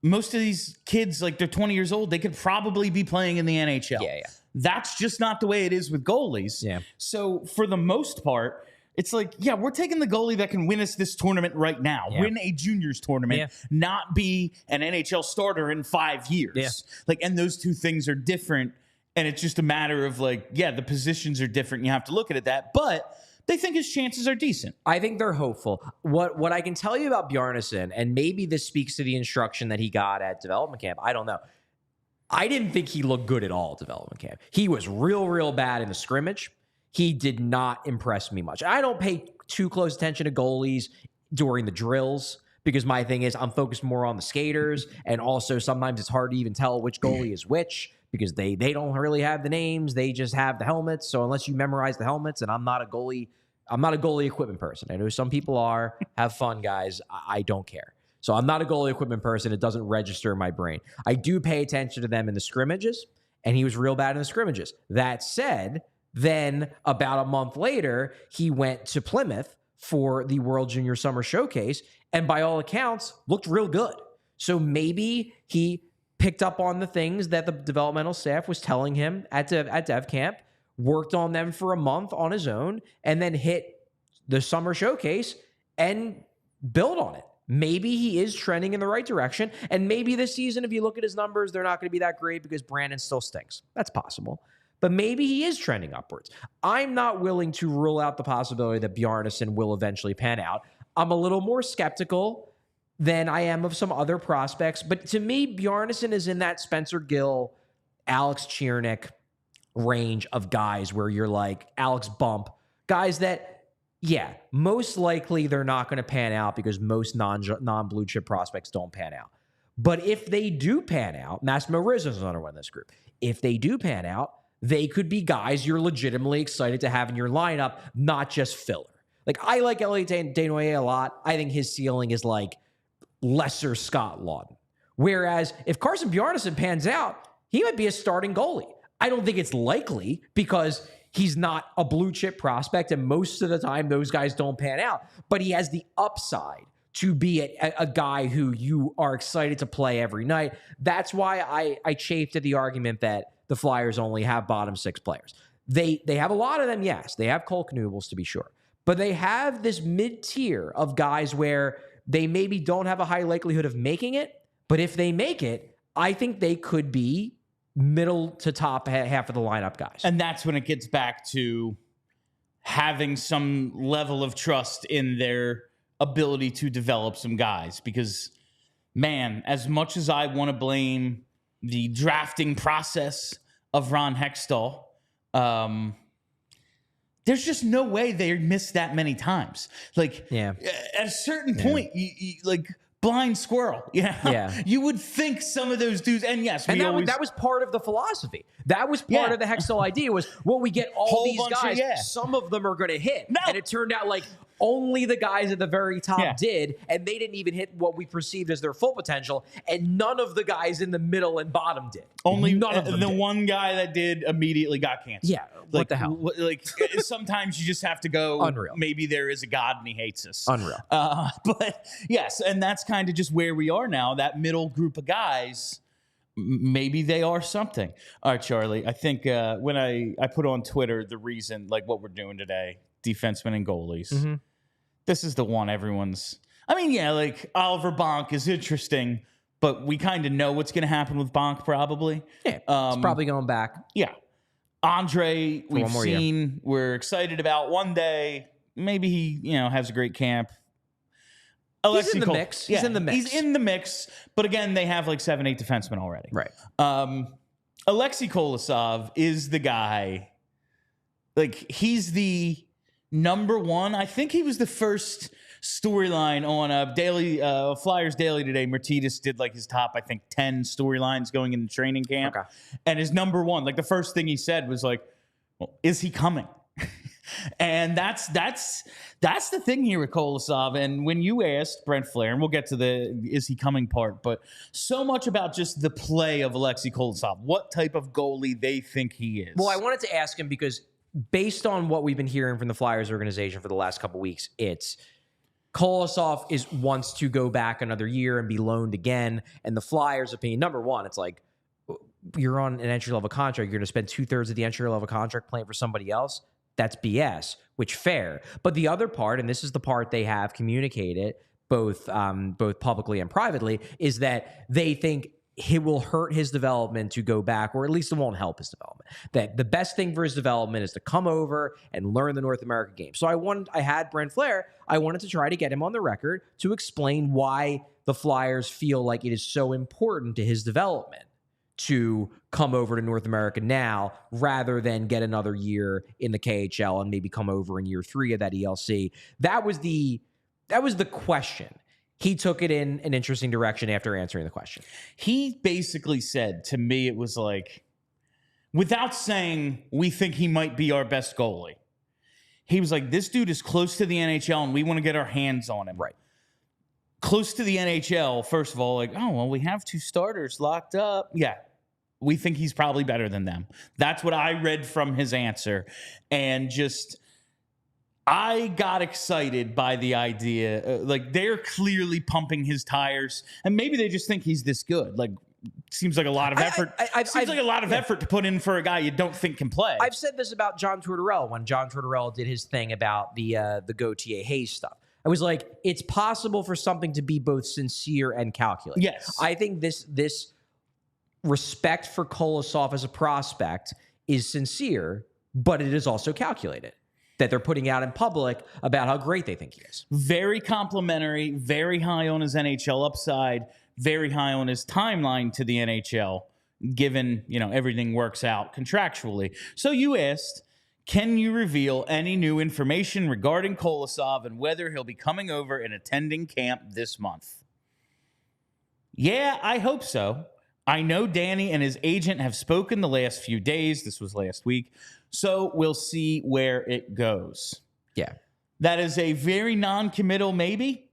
most of these kids, they're 20 years old, they could probably be playing in the NHL. Yeah. That's just not the way it is with goalies. Yeah. So for the most part, it's we're taking the goalie that can win us this tournament right now, win a juniors tournament, not be an NHL starter in 5 years. And those two things are different. And it's just a matter of the positions are different. You have to look at it that, but they think his chances are decent. I think they're hopeful. What I can tell you about Bjarnson, and maybe this speaks to the instruction that he got at development camp, I don't know. I didn't think he looked good at all at development camp. He was real bad in the scrimmage. He did not impress me much. I don't pay too close attention to goalies during the drills because my thing is I'm focused more on the skaters, and also sometimes it's hard to even tell which goalie is which because they don't really have the names. They just have the helmets. So unless you memorize the helmets, and I'm not a goalie equipment person. I know some people are. Have fun, guys. I don't care. So I'm not a goalie equipment person. It doesn't register in my brain. I do pay attention to them in the scrimmages, and he was real bad in the scrimmages. That said, then about a month later, he went to Plymouth for the World Junior Summer Showcase, and by all accounts, looked real good. So maybe he picked up on the things that the developmental staff was telling him at Dev Camp, worked on them for a month on his own, and then hit the Summer Showcase and build on it. Maybe he is trending in the right direction. And maybe this season, if you look at his numbers, they're not going to be that great because Brandon still stinks. That's possible. But maybe he is trending upwards. I'm not willing to rule out the possibility that Bjarnson will eventually pan out. I'm a little more skeptical than I am of some other prospects. But to me, Bjarnson is in that Spencer Gill, Alex Chiernik range of guys where you're like Alex Bump, guys that, most likely they're not going to pan out because most non-blue chip prospects don't pan out. But if they do pan out, Massimo Rizzo's another one in this group. If they do pan out, they could be guys you're legitimately excited to have in your lineup, not just filler. I like Elliot Desnoyers a lot. I think his ceiling is lesser Scott Laughton. Whereas if Carson Bjarnson pans out, he might be a starting goalie. I don't think it's likely because He's not a blue chip prospect, and most of the time those guys don't pan out. But he has the upside to be a guy who you are excited to play every night. That's why I chafed at the argument that the Flyers only have bottom 6 players. They have a lot of them, yes. They have Cole Knubles, to be sure. But they have this mid-tier of guys where they maybe don't have a high likelihood of making it, but if they make it, I think they could be middle to top half of the lineup guys. And that's when it gets back to having some level of trust in their ability to develop some guys. Because, man, as much as I want to blame the drafting process of Ron Hextall, there's just no way they missed that many times. Like, at a certain point, you like... blind squirrel. Yeah. You would think some of those dudes, and yes, that was part of the philosophy. That was part of the Hextall idea was, well, we get all these guys. Some of them are going to hit. No. And it turned out like only the guys at the very top did, and they didn't even hit what we perceived as their full potential, and none of the guys in the middle and bottom did. Only none of them did. One guy that did immediately got cancer. Yeah, what the hell? Like, sometimes you just have to go, unreal. Maybe there is a God and he hates us. Unreal. But yes, and that's kind of just where we are now, that middle group of guys. Maybe they are something. All right, Charlie, I think when I put on Twitter the reason, like what we're doing today, defensemen and goalies, this is the one everyone's... I mean, yeah, like Oliver Bonk is interesting, but we kind of know what's going to happen with Bonk probably. Yeah, it's probably going back. Yeah. Andrae, we've seen, we're excited about one day. Maybe he, has a great camp. He's in the mix. Yeah, he's in the mix. But again, they have like 7-8 defensemen already. Right. Alexei Kolosov is the guy. Like, he's the number one. I think he was the first storyline on a Flyers Daily today. Martinez did like his top, I think, 10 storylines going into training camp. Okay. And his number one, like the first thing he said was like, well, is he coming? And that's the thing here with Kolosov. And when you asked Brent Flair, and we'll get to the is he coming part, but so much about just the play of Alexei Kolosov, what type of goalie they think he is. Well, I wanted to ask him because based on what we've been hearing from the Flyers organization for the last couple of weeks, it's Kolosov wants to go back another year and be loaned again. And the Flyers' opinion, number one, it's like, you're on an entry-level contract. You're going to spend 2/3 of the entry-level contract playing for somebody else. That's BS, which fair. But the other part, and this is the part they have communicated both publicly and privately, is that they think it will hurt his development to go back, or at least it won't help his development. That the best thing for his development is to come over and learn the North American game. So I had Brent Flair. I wanted to try to get him on the record to explain why the Flyers feel like it is so important to his development to come over to North America now rather than get another year in the KHL and maybe come over in year 3 of that ELC. That was the question. He took it in an interesting direction after answering the question. He basically said to me, it was like, without saying we think he might be our best goalie, he was like, this dude is close to the NHL and we want to get our hands on him. Right. Close to the NHL, first of all, like, oh, well, we have 2 starters locked up. Yeah, we think he's probably better than them. That's what I read from his answer. And just, I got excited by the idea. Like, they're clearly pumping his tires. And maybe they just think he's this good. Like, seems like a lot of effort. Seems like a lot of effort to put in for a guy you don't think can play. I've said this about John Tortorella when John Tortorella did his thing about the Gauthier Hayes stuff. I was like, it's possible for something to be both sincere and calculated. Yes. I think this respect for Kolosov as a prospect is sincere, but it is also calculated. That they're putting out in public about how great they think he is. Very complimentary, very high on his NHL upside, very high on his timeline to the NHL, given, everything works out contractually. So you asked, can you reveal any new information regarding Kolosov and whether he'll be coming over and attending camp this month? Yeah, I hope so. I know Danny and his agent have spoken the last few days. This was last week. So we'll see where it goes. Yeah. That is a very non-committal maybe.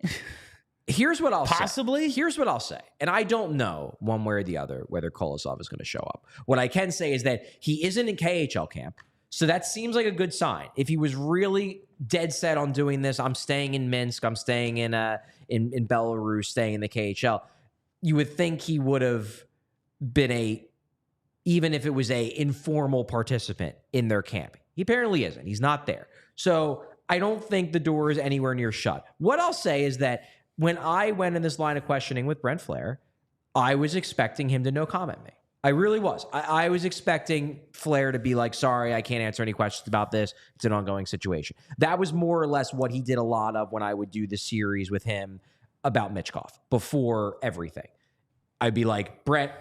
Here's what I'll Possibly. say. Here's what I'll say. And I don't know one way or the other whether Kolosov is going to show up. What I can say is that he isn't in KHL camp. So that seems like a good sign. If he was really dead set on doing this, I'm staying in Minsk, I'm staying in Belarus, staying in the KHL, you would think he would have been even if it was a informal participant in their camp. He apparently isn't. He's not there. So I don't think the door is anywhere near shut. What I'll say is that when I went in this line of questioning with Brent Flair, I was expecting him to no comment me. I really was. I was expecting Flair to be like, sorry, I can't answer any questions about this. It's an ongoing situation. That was more or less what he did a lot of when I would do the series with him about Michkov before everything. I'd be like, Brent,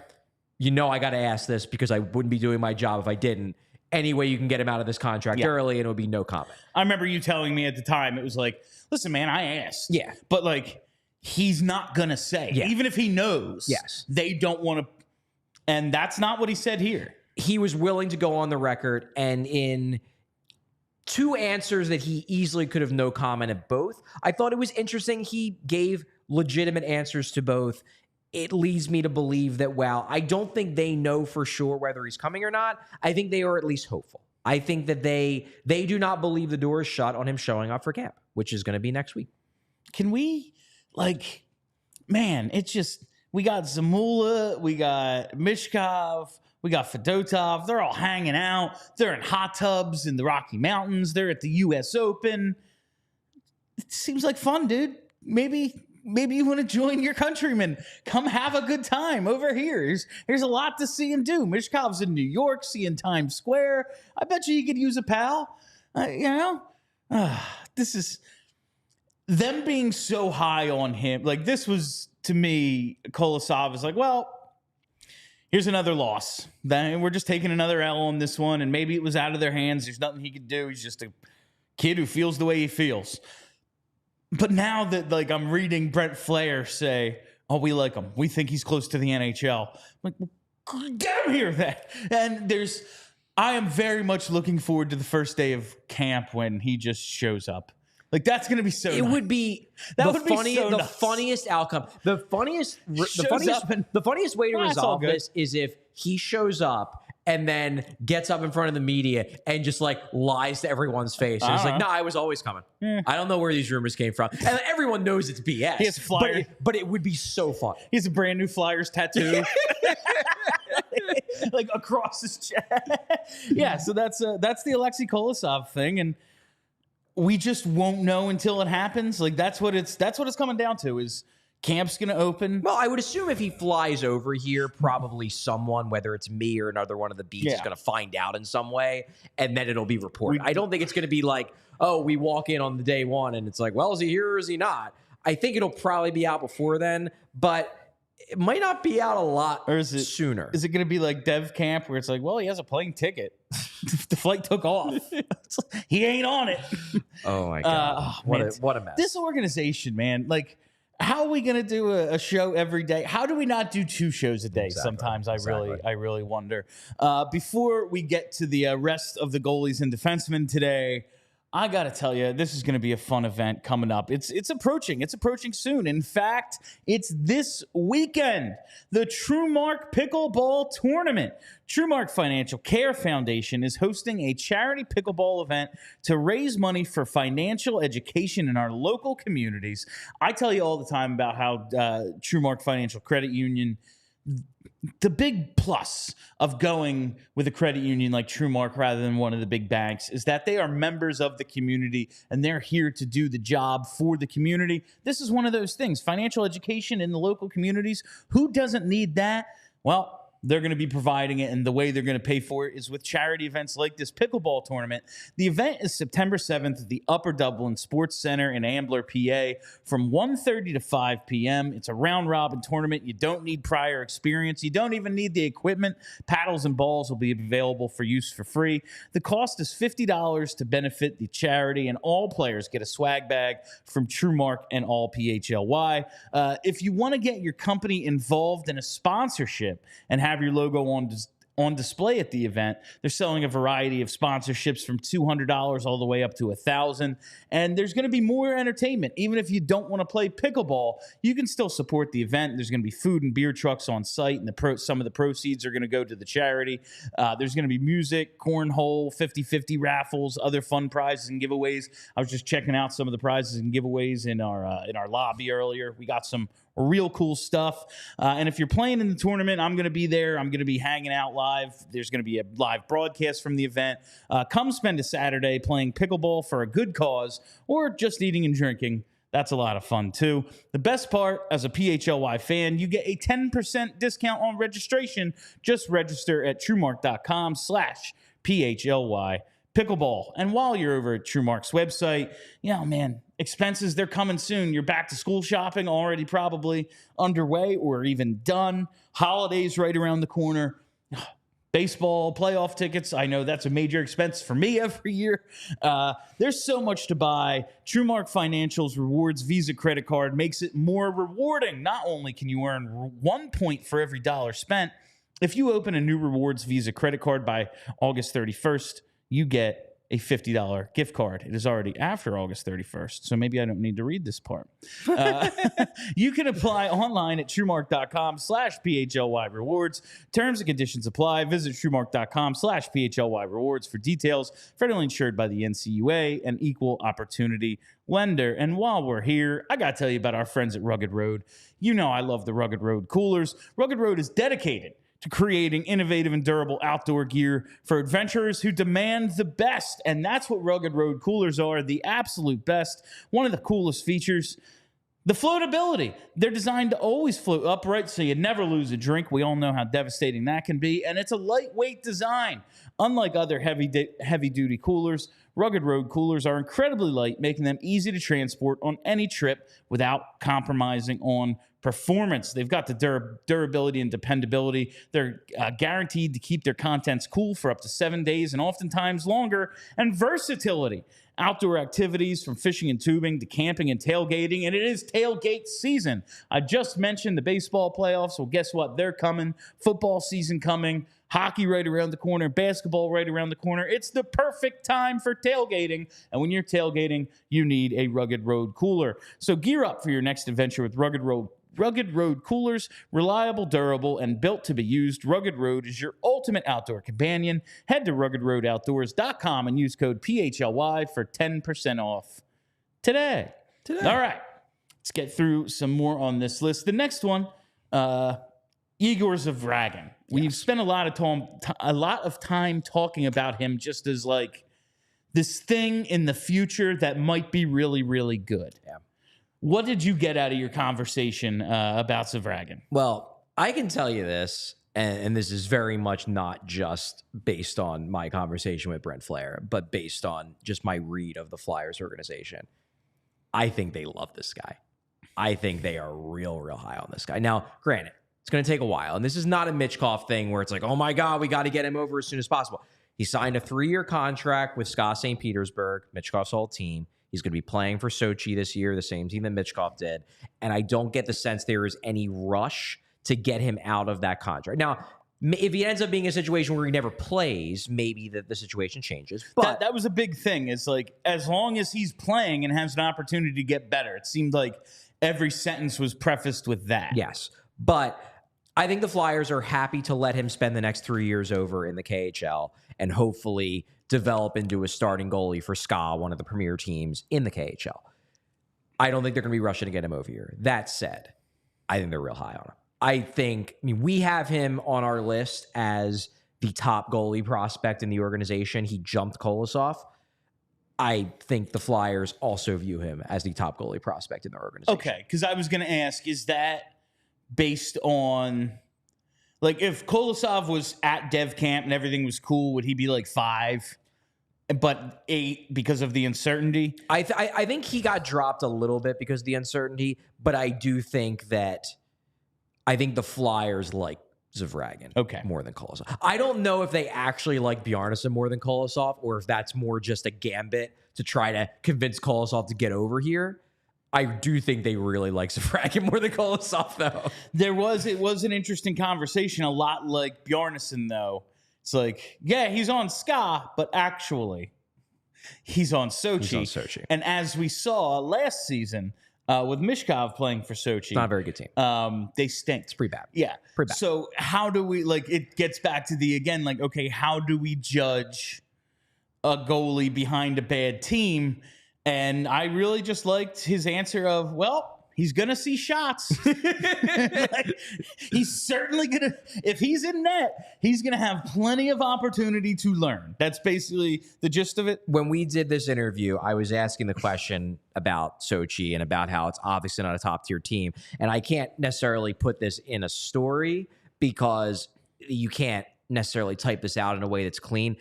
I got to ask this because I wouldn't be doing my job if I didn't. Any way you can get him out of this contract early, and it would be no comment. I remember you telling me at the time, it was like, listen, man, I asked. Yeah. But like, he's not going to say. Yeah. Even if he knows, yes, they don't want to. And that's not what he said here. He was willing to go on the record, and in two answers that he easily could have no comment at both, I thought it was interesting. He gave legitimate answers to both. It leads me to believe that, while I don't think they know for sure whether he's coming or not, I think they are at least hopeful. I think that they do not believe the door is shut on him showing up for camp, which is going to be next week. Can we, it's just, we got Zamula, we got Michkov, we got Fedotov. They're all hanging out. They're in hot tubs in the Rocky Mountains. They're at the U.S. Open. It seems like fun, dude. Maybe you want to join your countrymen. Come have a good time over here. There's a lot to see and do. Mishkov's in New York, seeing Times Square. I bet you could use a pal. This is them being so high on him. Like, this was, to me, Kolosov is like, well, here's another loss. Then we're just taking another L on this one, and maybe it was out of their hands. There's nothing he could do. He's just a kid who feels the way he feels. But now that, I'm reading Brent Flair say, oh, we like him. We think he's close to the NHL. I'm like, well, get him here then. And I am very much looking forward to the first day of camp when he just shows up. Like, that's going to be so It nice. would be the funniest outcome. The funniest way to resolve this is if he shows up and then gets up in front of the media and just lies to everyone's face. And it's like, no, I was always coming. I don't know where these rumors came from. And everyone knows it's BS. He has a flyer. But it would be so fun. He has a brand new Flyers tattoo. Across his chest. Yeah, so that's the Alexei Kolosov thing. And we just won't know until it happens. That's what it's coming down to, is camp's going to open. Well, I would assume if he flies over here, probably someone, whether it's me or another one of the beats, is going to find out in some way, and then it'll be reported. I don't think it's going to be like, oh, we walk in on the day one, and it's like, well, is he here or is he not? I think it'll probably be out before then, but it might not be out a lot sooner. Is it going to be like Dev Camp, where it's like, well, he has a plane ticket. The flight took off. He ain't on it. Oh, my God. What a mess. This organization, man, how are we going to do a show every day? How do we not do 2 shows a day? Exactly. Sometimes I really wonder. Before we get to the rest of the goalies and defensemen today, I got to tell you, this is going to be a fun event coming up. It's approaching. It's approaching soon. In fact, it's this weekend. The TrueMark Pickleball Tournament. TrueMark Financial Care Foundation is hosting a charity pickleball event to raise money for financial education in our local communities. I tell you all the time about how TrueMark Financial Credit Union, the big plus of going with a credit union like TrueMark rather than one of the big banks is that they are members of the community and they're here to do the job for the community. This is one of those things. Financial education in the local communities. Who doesn't need that? Well, they're going to be providing it, and the way they're going to pay for it is with charity events like this pickleball tournament. The event is September 7th at the Upper Dublin Sports Center in Ambler, PA, from 1:30 to 5 p.m. It's a round-robin tournament. You don't need prior experience. You don't even need the equipment. Paddles and balls will be available for use for free. The cost is $50 to benefit the charity, and all players get a swag bag from TrueMark and all PHLY. If you want to get your company involved in a sponsorship and have your logo on on display at the event. They're selling a variety of sponsorships from $200 all the way up to $1,000. And there's going to be more entertainment. Even if you don't want to play pickleball, you can still support the event. There's going to be food and beer trucks on site, and some of the proceeds are going to go to the charity. There's going to be music, cornhole, 50-50 raffles, other fun prizes and giveaways. I was just checking out some of the prizes and giveaways in our lobby earlier. We got some real cool stuff. And if you're playing in the tournament, I'm going to be there. I'm going to be hanging out live. There's going to be a live broadcast from the event. Come spend a Saturday playing pickleball for a good cause or just eating and drinking. That's a lot of fun, too. The best part, as a PHLY fan, you get a 10% discount on registration. Just register at truemark.com/PHLY pickleball. And while you're over at TrueMark's website, man, expenses, they're coming soon. Your back to school shopping already probably underway or even done. Holidays right around the corner. Baseball, playoff tickets. I know that's a major expense for me every year. There's so much to buy. TrueMark Financial's Rewards Visa credit card makes it more rewarding. Not only can you earn 1 point for every dollar spent, if you open a new Rewards Visa credit card by August 31st, you get a $50 gift card. It is already after August 31st, so maybe I don't need to read this part. You can apply online at truemark.com/PHLY rewards. Terms and conditions apply. Visit truemark.com/PHLY rewards for details. Federally insured by the NCUA, an equal opportunity lender. And while we're here, I got to tell you about our friends at Rugged Road. You know I love the Rugged Road coolers. Rugged Road is dedicated to creating innovative and durable outdoor gear for adventurers who demand the best. And that's what Rugged Road coolers are, the absolute best. One of the coolest features, the floatability. They're designed to always float upright so you never lose a drink. We all know how devastating that can be. And it's a lightweight design. Unlike other heavy-duty coolers, Rugged Road coolers are incredibly light, making them easy to transport on any trip without compromising on performance. They've got the durability and dependability. They're guaranteed to keep their contents cool for up to 7 days and oftentimes longer. And versatility. Outdoor activities from fishing and tubing to camping and tailgating. And it is tailgate season. I just mentioned the baseball playoffs. Well, guess what? They're coming. Football season coming. Hockey right around the corner. Basketball right around the corner. It's the perfect time for tailgating. And when you're tailgating, you need a Rugged Road cooler. So gear up for your next adventure with Rugged Road coolers, reliable, durable, and built to be used. Rugged Road is your ultimate outdoor companion. Head to ruggedroadoutdoors.com and use code PHLY for 10% off today. All right, let's get through some more on this list. The next one, Egor Zavragin. We've spent a lot of time talking about him just as like this thing in the future that might be really, really good. Yeah. What did you get out of your conversation about Zavragin? Well, I can tell you this, and this is very much not just based on my conversation with Brent Flair, but based on just my read of the Flyers organization. I think they love this guy. I think they are real, real high on this guy. Now, granted, it's going to take a while, and this is not a Mitchkov thing where it's like, oh my God, we got to get him over as soon as possible. He signed a 3-year contract with SKA St. Petersburg, Mitchkov's old team. He's going to be playing for Sochi this year, the same team that Mitchkov did. And I don't get the sense there is any rush to get him out of that contract. Now, if he ends up being a situation where he never plays, maybe the situation changes. But that was a big thing. It's like, as long as he's playing and has an opportunity to get better, it seemed like every sentence was prefaced with that. Yes. But I think the Flyers are happy to let him spend the next 3 years over in the KHL and hopefully develop into a starting goalie for SKA, one of the premier teams in the KHL. I don't think they're going to be rushing to get him over here. That said, I think they're real high on him. I mean, we have him on our list as the top goalie prospect in the organization. He jumped Kolosov. I think the Flyers also view him as the top goalie prospect in the organization. Okay, because I was going to ask, is that based on, like, if Kolosov was at dev camp and everything was cool, would he be like 5? But 8 because of the uncertainty? I think he got dropped a little bit because of the uncertainty, but I do think that the Flyers like Zavragin more than Kolosov. I don't know if they actually like Bjarnson more than Kolosov or if that's more just a gambit to try to convince Kolosov to get over here. I do think they really like Zavragin more than Kolosov, though. It was an interesting conversation, a lot like Bjarnson, though. It's like, yeah, he's on Ska, but actually, he's on Sochi. He's on Sochi. And as we saw last season with Mishkov playing for Sochi. It's not a very good team. They stink. It's pretty bad. Yeah. Pretty bad. So how do we, like, it gets back to okay, how do we judge a goalie behind a bad team? And I really just liked his answer of, well, he's going to see shots. Like, he's certainly going to, if he's in net, he's going to have plenty of opportunity to learn. That's basically the gist of it. When we did this interview, I was asking the question about Sochi and about how it's obviously not a top tier team. And I can't necessarily put this in a story because you can't necessarily type this out in a way that's clean.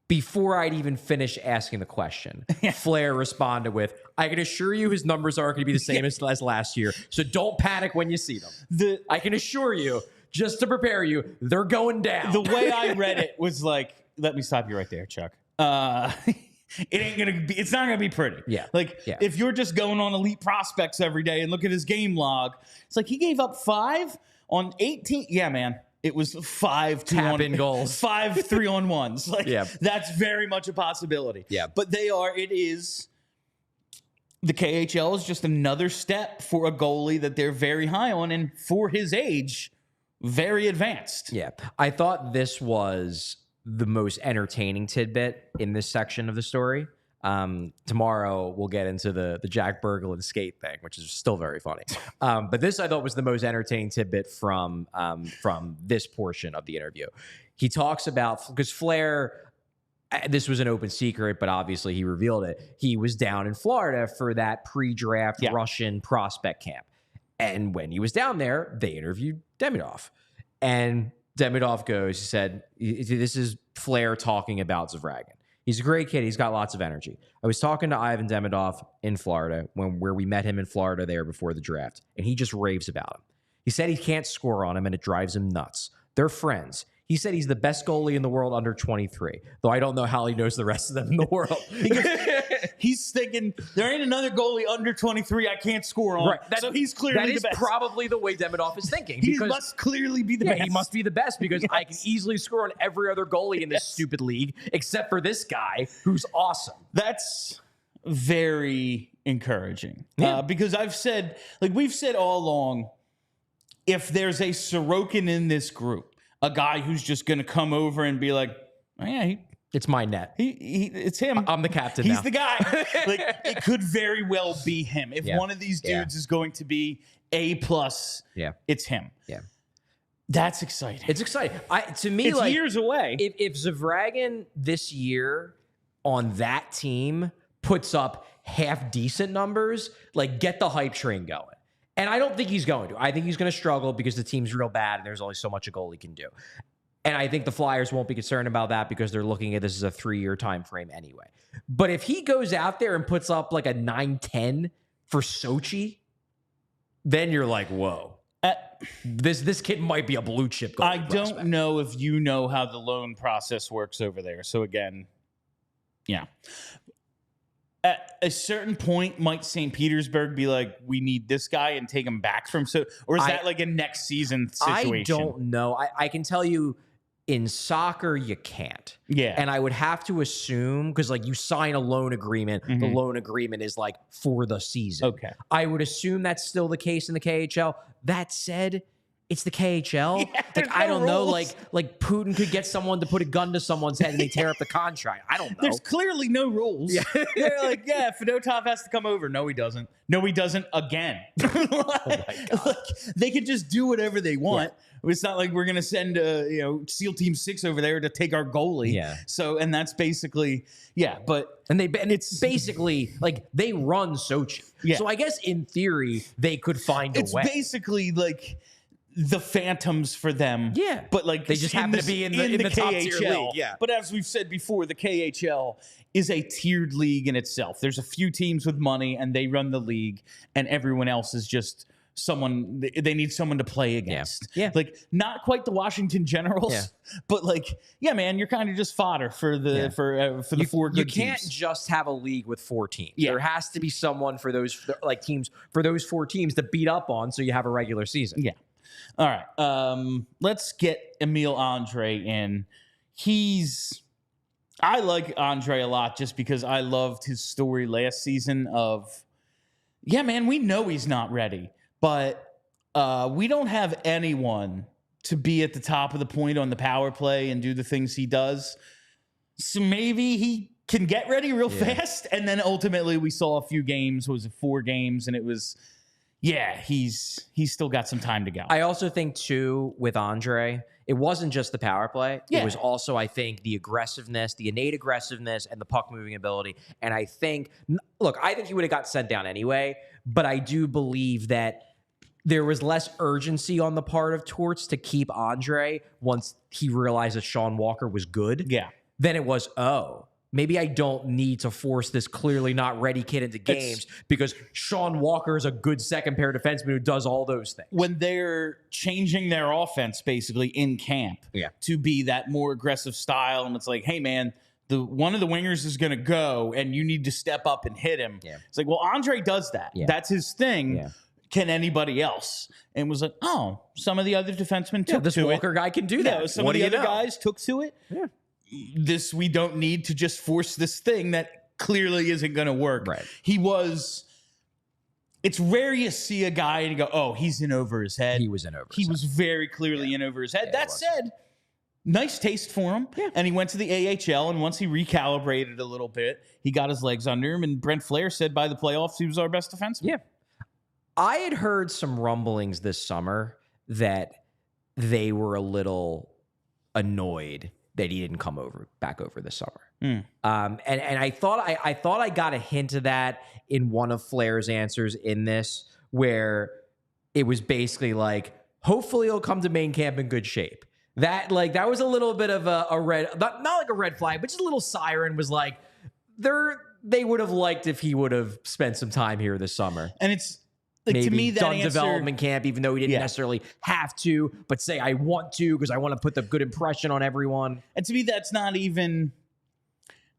Before I'd even finish asking the question, Flair responded with, I can assure you his numbers aren't going to be the same as last year, so don't panic when you see them. I can assure you, just to prepare you, they're going down. The way I read it was like, let me stop you right there, Chuck. It's not gonna be pretty. Yeah. If you're just going on elite prospects every day and look at his game log, it's like he gave up 5 on 18. Yeah, man. It was 5 tap-in goals, 5 3-on-1s. That's very much a possibility. Yeah, but the KHL is just another step for a goalie that they're very high on, and for his age, very advanced. Yeah, I thought this was the most entertaining tidbit in this section of the story. Tomorrow we'll get into the Jack Berglund skate thing, which is still very funny. But this I thought was the most entertaining tidbit from this portion of the interview. He talks about, because Flair, this was an open secret, but obviously he revealed it. He was down in Florida for that pre-draft Russian prospect camp. And when he was down there, they interviewed Demidov. And Demidov goes, he said, this is Flair talking about Zavragin. He's a great kid. He's got lots of energy. I was talking to Ivan Demidov in Florida where we met him in Florida there before the draft, and he just raves about him. He said he can't score on him, and it drives him nuts. They're friends. He said he's the best goalie in the world under 23, though I don't know how he knows the rest of them in the world. He's thinking, there ain't another goalie under 23 I can't score on. Right. So he's clearly the best. That is probably the way Demidov is thinking. He must clearly be the best. He must be the best because I can easily score on every other goalie in this stupid league except for this guy who's awesome. That's very encouraging. Because we've said all along, if there's a Sorokin in this group, a guy who's just going to come over and be like, oh, yeah, it's my net. It's him. I'm the captain. He's the guy. It could very well be him. If one of these dudes is going to be A+, it's him. Yeah. That's exciting. It's exciting. To me, it's years away. If Zavragin this year on that team puts up half decent numbers, get the hype train going. And I don't think he's going to. I think he's going to struggle because the team's real bad and there's only so much a goalie can do. And I think the Flyers won't be concerned about that because they're looking at this as a 3-year time frame anyway. But if he goes out there and puts up like a 9-10 for Sochi, then you're like, whoa. This kid might be a blue chip goalie. I don't know if you know how the loan process works over there. So again, yeah. At a certain point, might St. Petersburg be like, we need this guy and take him back from or is that like a next season situation? I don't know. I can tell you in soccer, you can't. Yeah. And I would have to assume, because you sign a loan agreement, the loan agreement is for the season. Okay. I would assume that's still the case in the KHL. That said, it's the KHL. Yeah, I don't know. Like Putin could get someone to put a gun to someone's head and they tear up the contract. I don't know. There's clearly no rules. Yeah. They're like, Fedotov has to come over. No, he doesn't. No, he doesn't again. Oh my God. They could just do whatever they want. Yeah. It's not like we're gonna send SEAL Team 6 over there to take our goalie. Yeah. So, and that's basically and it's basically they run Sochi. Yeah. So I guess in theory they could find a way. It's basically the Phantoms for them. Yeah. But they just happen to be in the top tier league. Yeah. But as we've said before, the KHL is a tiered league in itself. There's a few teams with money and they run the league and everyone else is just someone. They need someone to play against. Yeah. Like not quite the Washington Generals, but like, yeah, man, you're kind of just fodder for the for the four good teams. You can't just have a league with 4 teams. Yeah. There has to be someone for those teams for those 4 teams to beat up on, so you have a regular season. Yeah. All right. Let's get Emil Andrae in. I like Andrae a lot just because I loved his story last season of, yeah, man, we know he's not ready, but we don't have anyone to be at the top of the point on the power play and do the things he does. So maybe he can get ready real fast. And then ultimately we saw a few games, was it 4 games? And it was, yeah, he's still got some time to go. I also think too with Andrae, it wasn't just the power play. Yeah. It was also, I think, the aggressiveness, the innate aggressiveness, and the puck moving ability. And I think, look, I think he would have got sent down anyway, but I do believe that there was less urgency on the part of Torts to keep Andrae once he realized that Sean Walker was good. Yeah. Then it was, maybe I don't need to force this clearly not ready kid into games because Sean Walker is a good second pair defenseman who does all those things. When they're changing their offense basically in camp to be that more aggressive style, and it's like, hey, man, one of the wingers is going to go and you need to step up and hit him. Yeah. It's like, well, Andrae does that. Yeah. That's his thing. Yeah. Can anybody else? And was like, oh, some of the other defensemen took this to Walker guy can do that. Yeah, some of the other guys took to it. Yeah. We don't need to just force this thing that clearly isn't going to work. Right. It's rare you see a guy and you go, oh, he's in over his head. He was in over his He head. was very clearly in over his head. That said, nice taste for him. Yeah. And he went to the AHL, and once he recalibrated a little bit, he got his legs under him, and Brent Flair said by the playoffs he was our best defenseman. Yeah. I had heard some rumblings this summer that they were a little annoyed that he didn't come back over this summer. And I thought I got a hint of that in one of Flair's answers in this, where it was basically like, hopefully he'll come to main camp in good shape. That was a little bit of a red, not like a red flag, but just a little siren was like, they would have liked if he would have spent some time here this summer. And it's like, maybe to me, that done answer, development camp, even though he didn't necessarily have to, but say, I want to because I want to put the good impression on everyone. And to me, that's not even,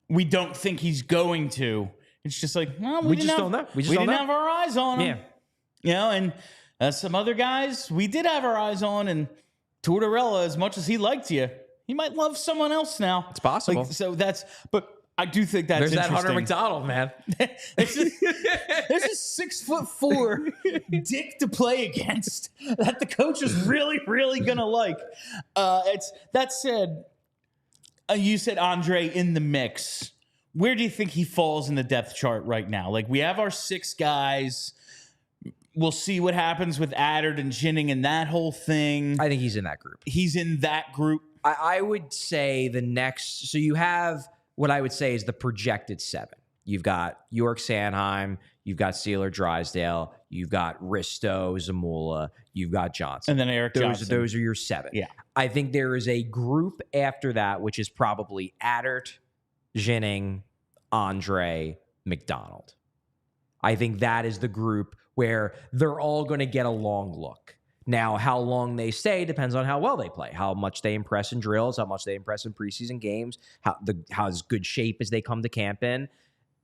we don't think he's going to. It's just like, well, we just don't know. We didn't have our eyes on him. Yeah. You know, and some other guys, we did have our eyes on, and Tortorella, as much as he liked you, he might love someone else now. It's possible. But I do think that's There's interesting. that Hunter McDonald, man. There's a 6'4" dick to play against that the coach is really, really gonna like. That said, you said Andrae in the mix. Where do you think he falls in the depth chart right now? Like, we have our 6 guys. We'll see what happens with Adard and Ginning and that whole thing. I think he's in that group. He's in that group. I would say the next. So you have what I would say is the projected 7. You've got York Sanheim, you've got Sealer Drysdale, you've got Risto, Zamula, you've got Johnson. And then Eric Johnson. Those are your 7. Yeah. I think there is a group after that, which is probably Adard, Ginning, Andrae, McDonald. I think that is the group where they're all going to get a long look. Now, how long they stay depends on how well they play, how much they impress in drills, how much they impress in preseason games, how as good shape as they come to camp in.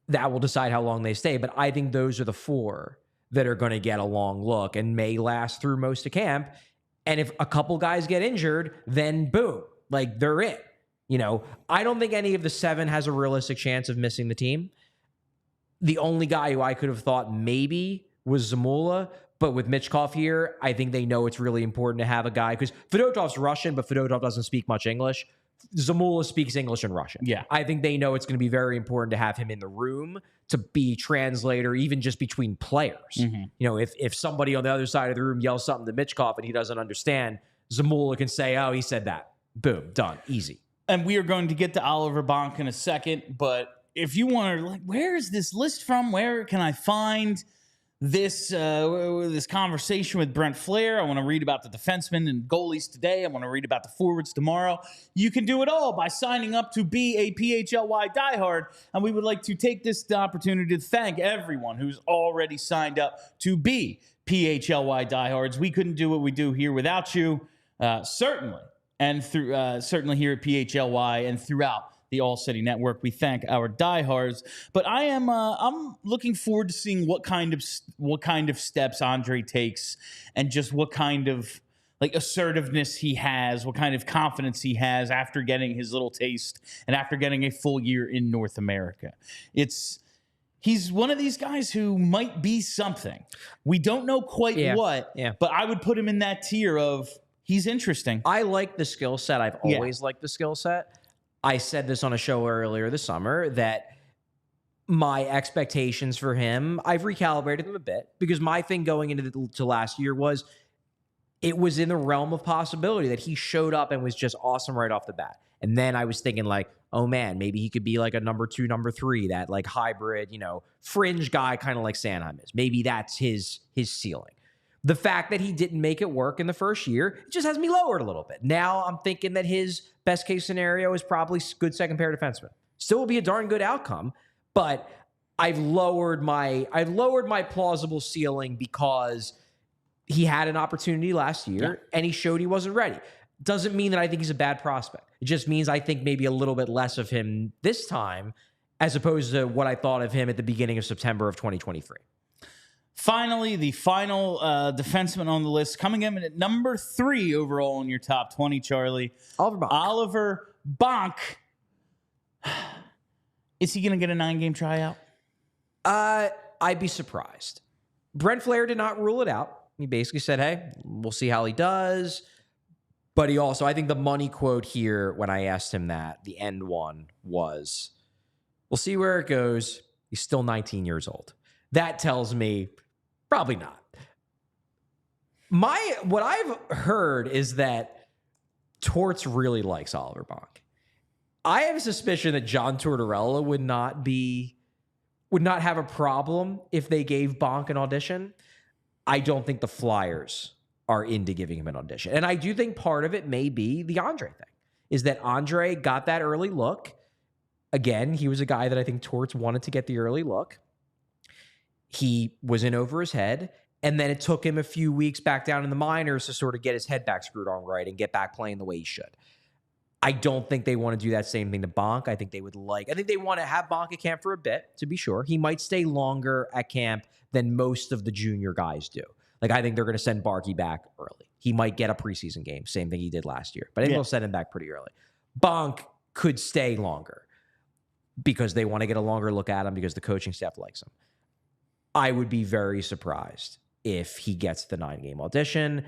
That will decide how long they stay. But I think those are the 4 that are going to get a long look and may last through most of camp. And if a couple guys get injured, then boom, like they're it. You know, I don't think any of the 7 has a realistic chance of missing the team. The only guy who I could have thought maybe was Zamula. But with Michkov here, I think they know it's really important to have a guy, because Fedotov's Russian, but Fedotov doesn't speak much English. Zamula speaks English and Russian. Yeah. I think they know it's going to be very important to have him in the room to be translator, even just between players. Mm-hmm. You know, if somebody on the other side of the room yells something to Michkov and he doesn't understand, Zamula can say, oh, he said that. Boom, done, easy. And we are going to get to Oliver Bonk in a second, but if you want to, like, where is this list from? Where can I find this conversation with Brent Flair? I want to read about the defensemen and goalies today. I want to read about the forwards tomorrow. You can do it all by signing up to be a PHLY diehard. And we would like to take this opportunity to thank everyone who's already signed up to be PHLY diehards. We couldn't do what we do here without you, certainly. And certainly here at PHLY and throughout the All-City Network, we thank our diehards. But I'm looking forward to seeing what kind of steps Andrae takes, and just what kind of assertiveness he has, what kind of confidence he has after getting his little taste and after getting a full year in North America. He's one of these guys who might be something. We don't know quite what, but I would put him in that tier of he's interesting. I like the skill set. I've always liked the skill set. I said this on a show earlier this summer that my expectations for him, I've recalibrated them a bit, because my thing going into last year was it was in the realm of possibility that he showed up and was just awesome right off the bat. And then I was thinking oh man, maybe he could be like a number 2, number 3, that hybrid, fringe guy, kind of like Sanheim is. Maybe that's his ceiling. The fact that he didn't make it work in the first year, it just has me lowered a little bit. Now I'm thinking that his best case scenario is probably good second pair defenseman. Still will be a darn good outcome, but I've lowered my plausible ceiling because he had an opportunity last year and he showed he wasn't ready. Doesn't mean that I think he's a bad prospect. It just means I think maybe a little bit less of him this time, as opposed to what I thought of him at the beginning of September of 2023. Finally, the final defenseman on the list, coming in at number 3 overall in your top 20, Charlie. Oliver Bonk. Is he going to get a 9-game tryout? I'd be surprised. Brent Flair did not rule it out. He basically said, hey, we'll see how he does. But he also, I think the money quote here when I asked him that, the end one, was, we'll see where it goes. He's still 19 years old. That tells me probably not. What I've heard is that Torts really likes Oliver Bonk. I have a suspicion that John Tortorella would not have a problem if they gave Bonk an audition. I don't think the Flyers are into giving him an audition. And I do think part of it may be the Andrae thing, is that Andrae got that early look. Again, he was a guy that I think Torts wanted to get the early look. He was in over his head, and then it took him a few weeks back down in the minors to sort of get his head back screwed on right and get back playing the way he should. I don't think they want to do that same thing to Bonk. I think they want to have Bonk at camp for a bit, to be sure. He might stay longer at camp than most of the junior guys do. I think they're going to send Barkey back early. He might get a preseason game, same thing he did last year. But I think they'll send him back pretty early. Bonk could stay longer because they want to get a longer look at him because the coaching staff likes him. I would be very surprised if he gets the 9-game audition.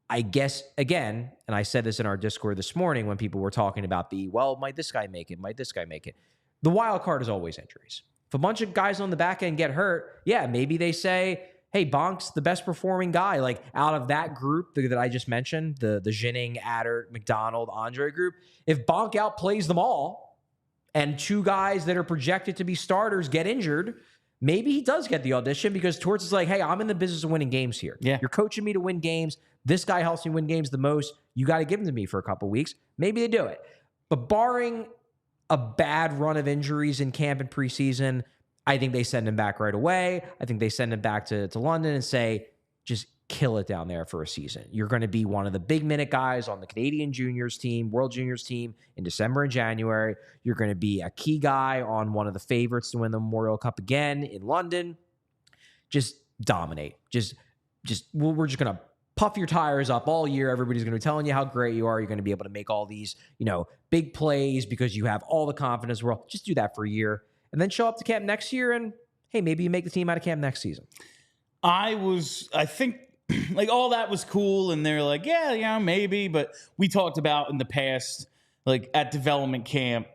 I guess, again, and I said this in our Discord this morning when people were talking about might this guy make it? Might this guy make it? The wild card is always injuries. If a bunch of guys on the back end get hurt, maybe they say, hey, Bonk's the best performing guy. Out of that group that I just mentioned, the Ginning, Adder, McDonald, Andrae group, if Bonk outplays them all and 2 guys that are projected to be starters get injured, maybe he does get the audition because Torts is like, hey, I'm in the business of winning games here. Yeah. You're coaching me to win games. This guy helps me win games the most. You got to give him to me for a couple weeks. Maybe they do it. But barring a bad run of injuries in camp and preseason, I think they send him back right away. I think they send him back to London and say, just kill it down there for a season. You're going to be one of the big minute guys on the Canadian juniors team, World Juniors team in December and January. You're going to be a key guy on one of the favorites to win the Memorial Cup again in London. Just dominate. We're just going to puff your tires up all year. Everybody's going to be telling you how great you are. You're going to be able to make all these, big plays because you have all the confidence in the world. Just do that for a year and then show up to camp next year and, hey, maybe you make the team out of camp next season. I think all that was cool, and they're like, yeah, maybe. But we talked about in the past, at development camp,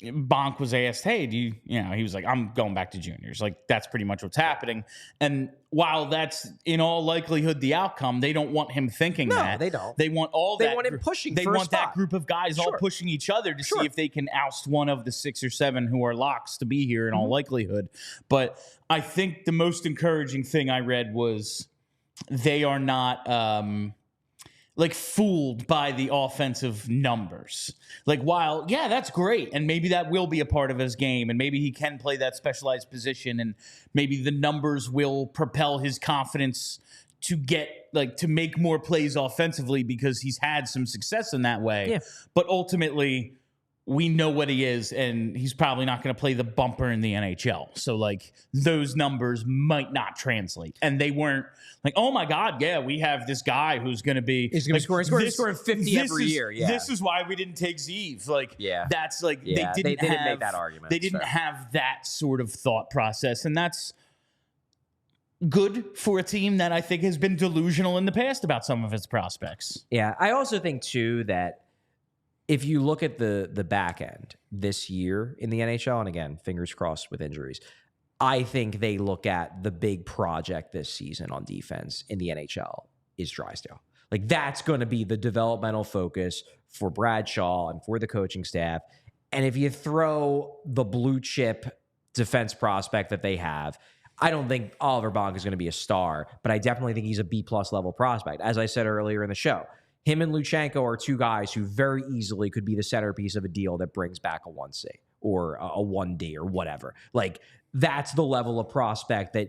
Bonk was asked, hey, he was like, I'm going back to juniors. That's pretty much what's happening. And while that's in all likelihood the outcome, they don't want him thinking that. No, they don't. They want him pushing. They want that group of guys all pushing each other to see if they can oust one of the 6 or 7 who are locks to be here in all likelihood. But I think the most encouraging thing I read was they are not like fooled by the offensive numbers. Like, while, yeah, that's great. And maybe that will be a part of his game. And maybe he can play that specialized position. And maybe the numbers will propel his confidence to get, like, to make more plays offensively because he's had some success in that way. Yeah. But ultimately, we know what he is, and he's probably not going to play the bumper in the NHL. So, like, those numbers might not translate. And they weren't like, oh, my God, yeah, we have this guy who's going to be... He's going to be scoring 50 every year. Yeah. This is why we didn't take Zeev. Like, that's like... Yeah. They didn't make that argument. They didn't have that sort of thought process. And that's good for a team that I think has been delusional in the past about some of its prospects. Yeah. I also think, too, that if you look at the back end this year in the NHL, and again, fingers crossed with injuries, I think they look at the big project this season on defense in the NHL is Drysdale. Like, that's going to be the developmental focus for Bradshaw and for the coaching staff. And if you throw the blue chip defense prospect that they have, I don't think Oliver Bonk is going to be a star, but I definitely think he's a B-plus level prospect. As I said earlier in the show, him and Luchenko are two guys who very easily could be the centerpiece of a deal that brings back a 1C or a 1D or whatever. Like, that's the level of prospect that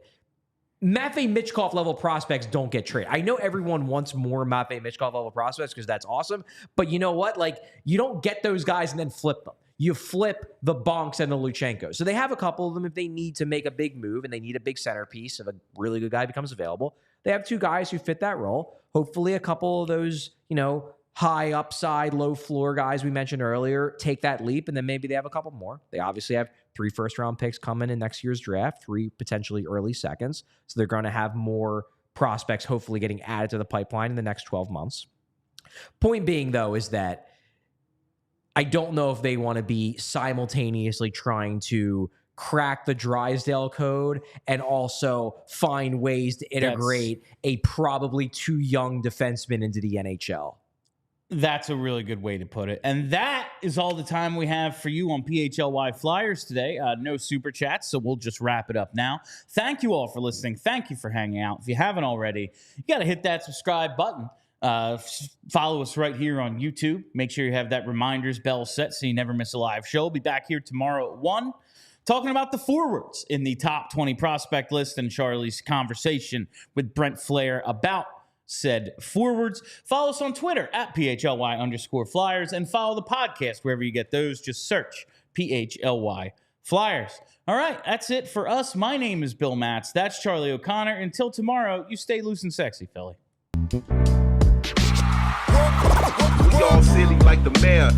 Matvei Michkov level prospects don't get traded. I know everyone wants more Matvei Michkov level prospects because that's awesome, but you know what? Like, you don't get those guys and then flip them. You flip the Bonks and the Luchenko. So they have a couple of them if they need to make a big move and they need a big centerpiece if a really good guy becomes available. They have two guys who fit that role. Hopefully a couple of those, high upside, low floor guys we mentioned earlier take that leap, and then maybe they have a couple more. They obviously have 3 first-round picks coming in next year's draft, 3 potentially early seconds. So they're going to have more prospects hopefully getting added to the pipeline in the next 12 months. Point being, though, is that I don't know if they want to be simultaneously trying to crack the Drysdale code and also find ways to integrate a probably too young defenseman into the NHL. That's a really good way to put it. And that is all the time we have for you on PHLY Flyers today. No super chats, so we'll just wrap it up now. Thank you all for listening. Thank you for hanging out. If you haven't already, you got to hit that subscribe button. Follow us right here on YouTube. Make sure you have that reminders bell set so you never miss a live show. We'll be back here tomorrow at 1. Talking about the forwards in the top 20 prospect list and Charlie's conversation with Brent Flair about said forwards. Follow us on Twitter at PHLY_Flyers and follow the podcast wherever you get those. Just search PHLY Flyers. All right, that's it for us. My name is Bill Matz. That's Charlie O'Connor. Until tomorrow, you stay loose and sexy, Philly. We all silly like the mayor.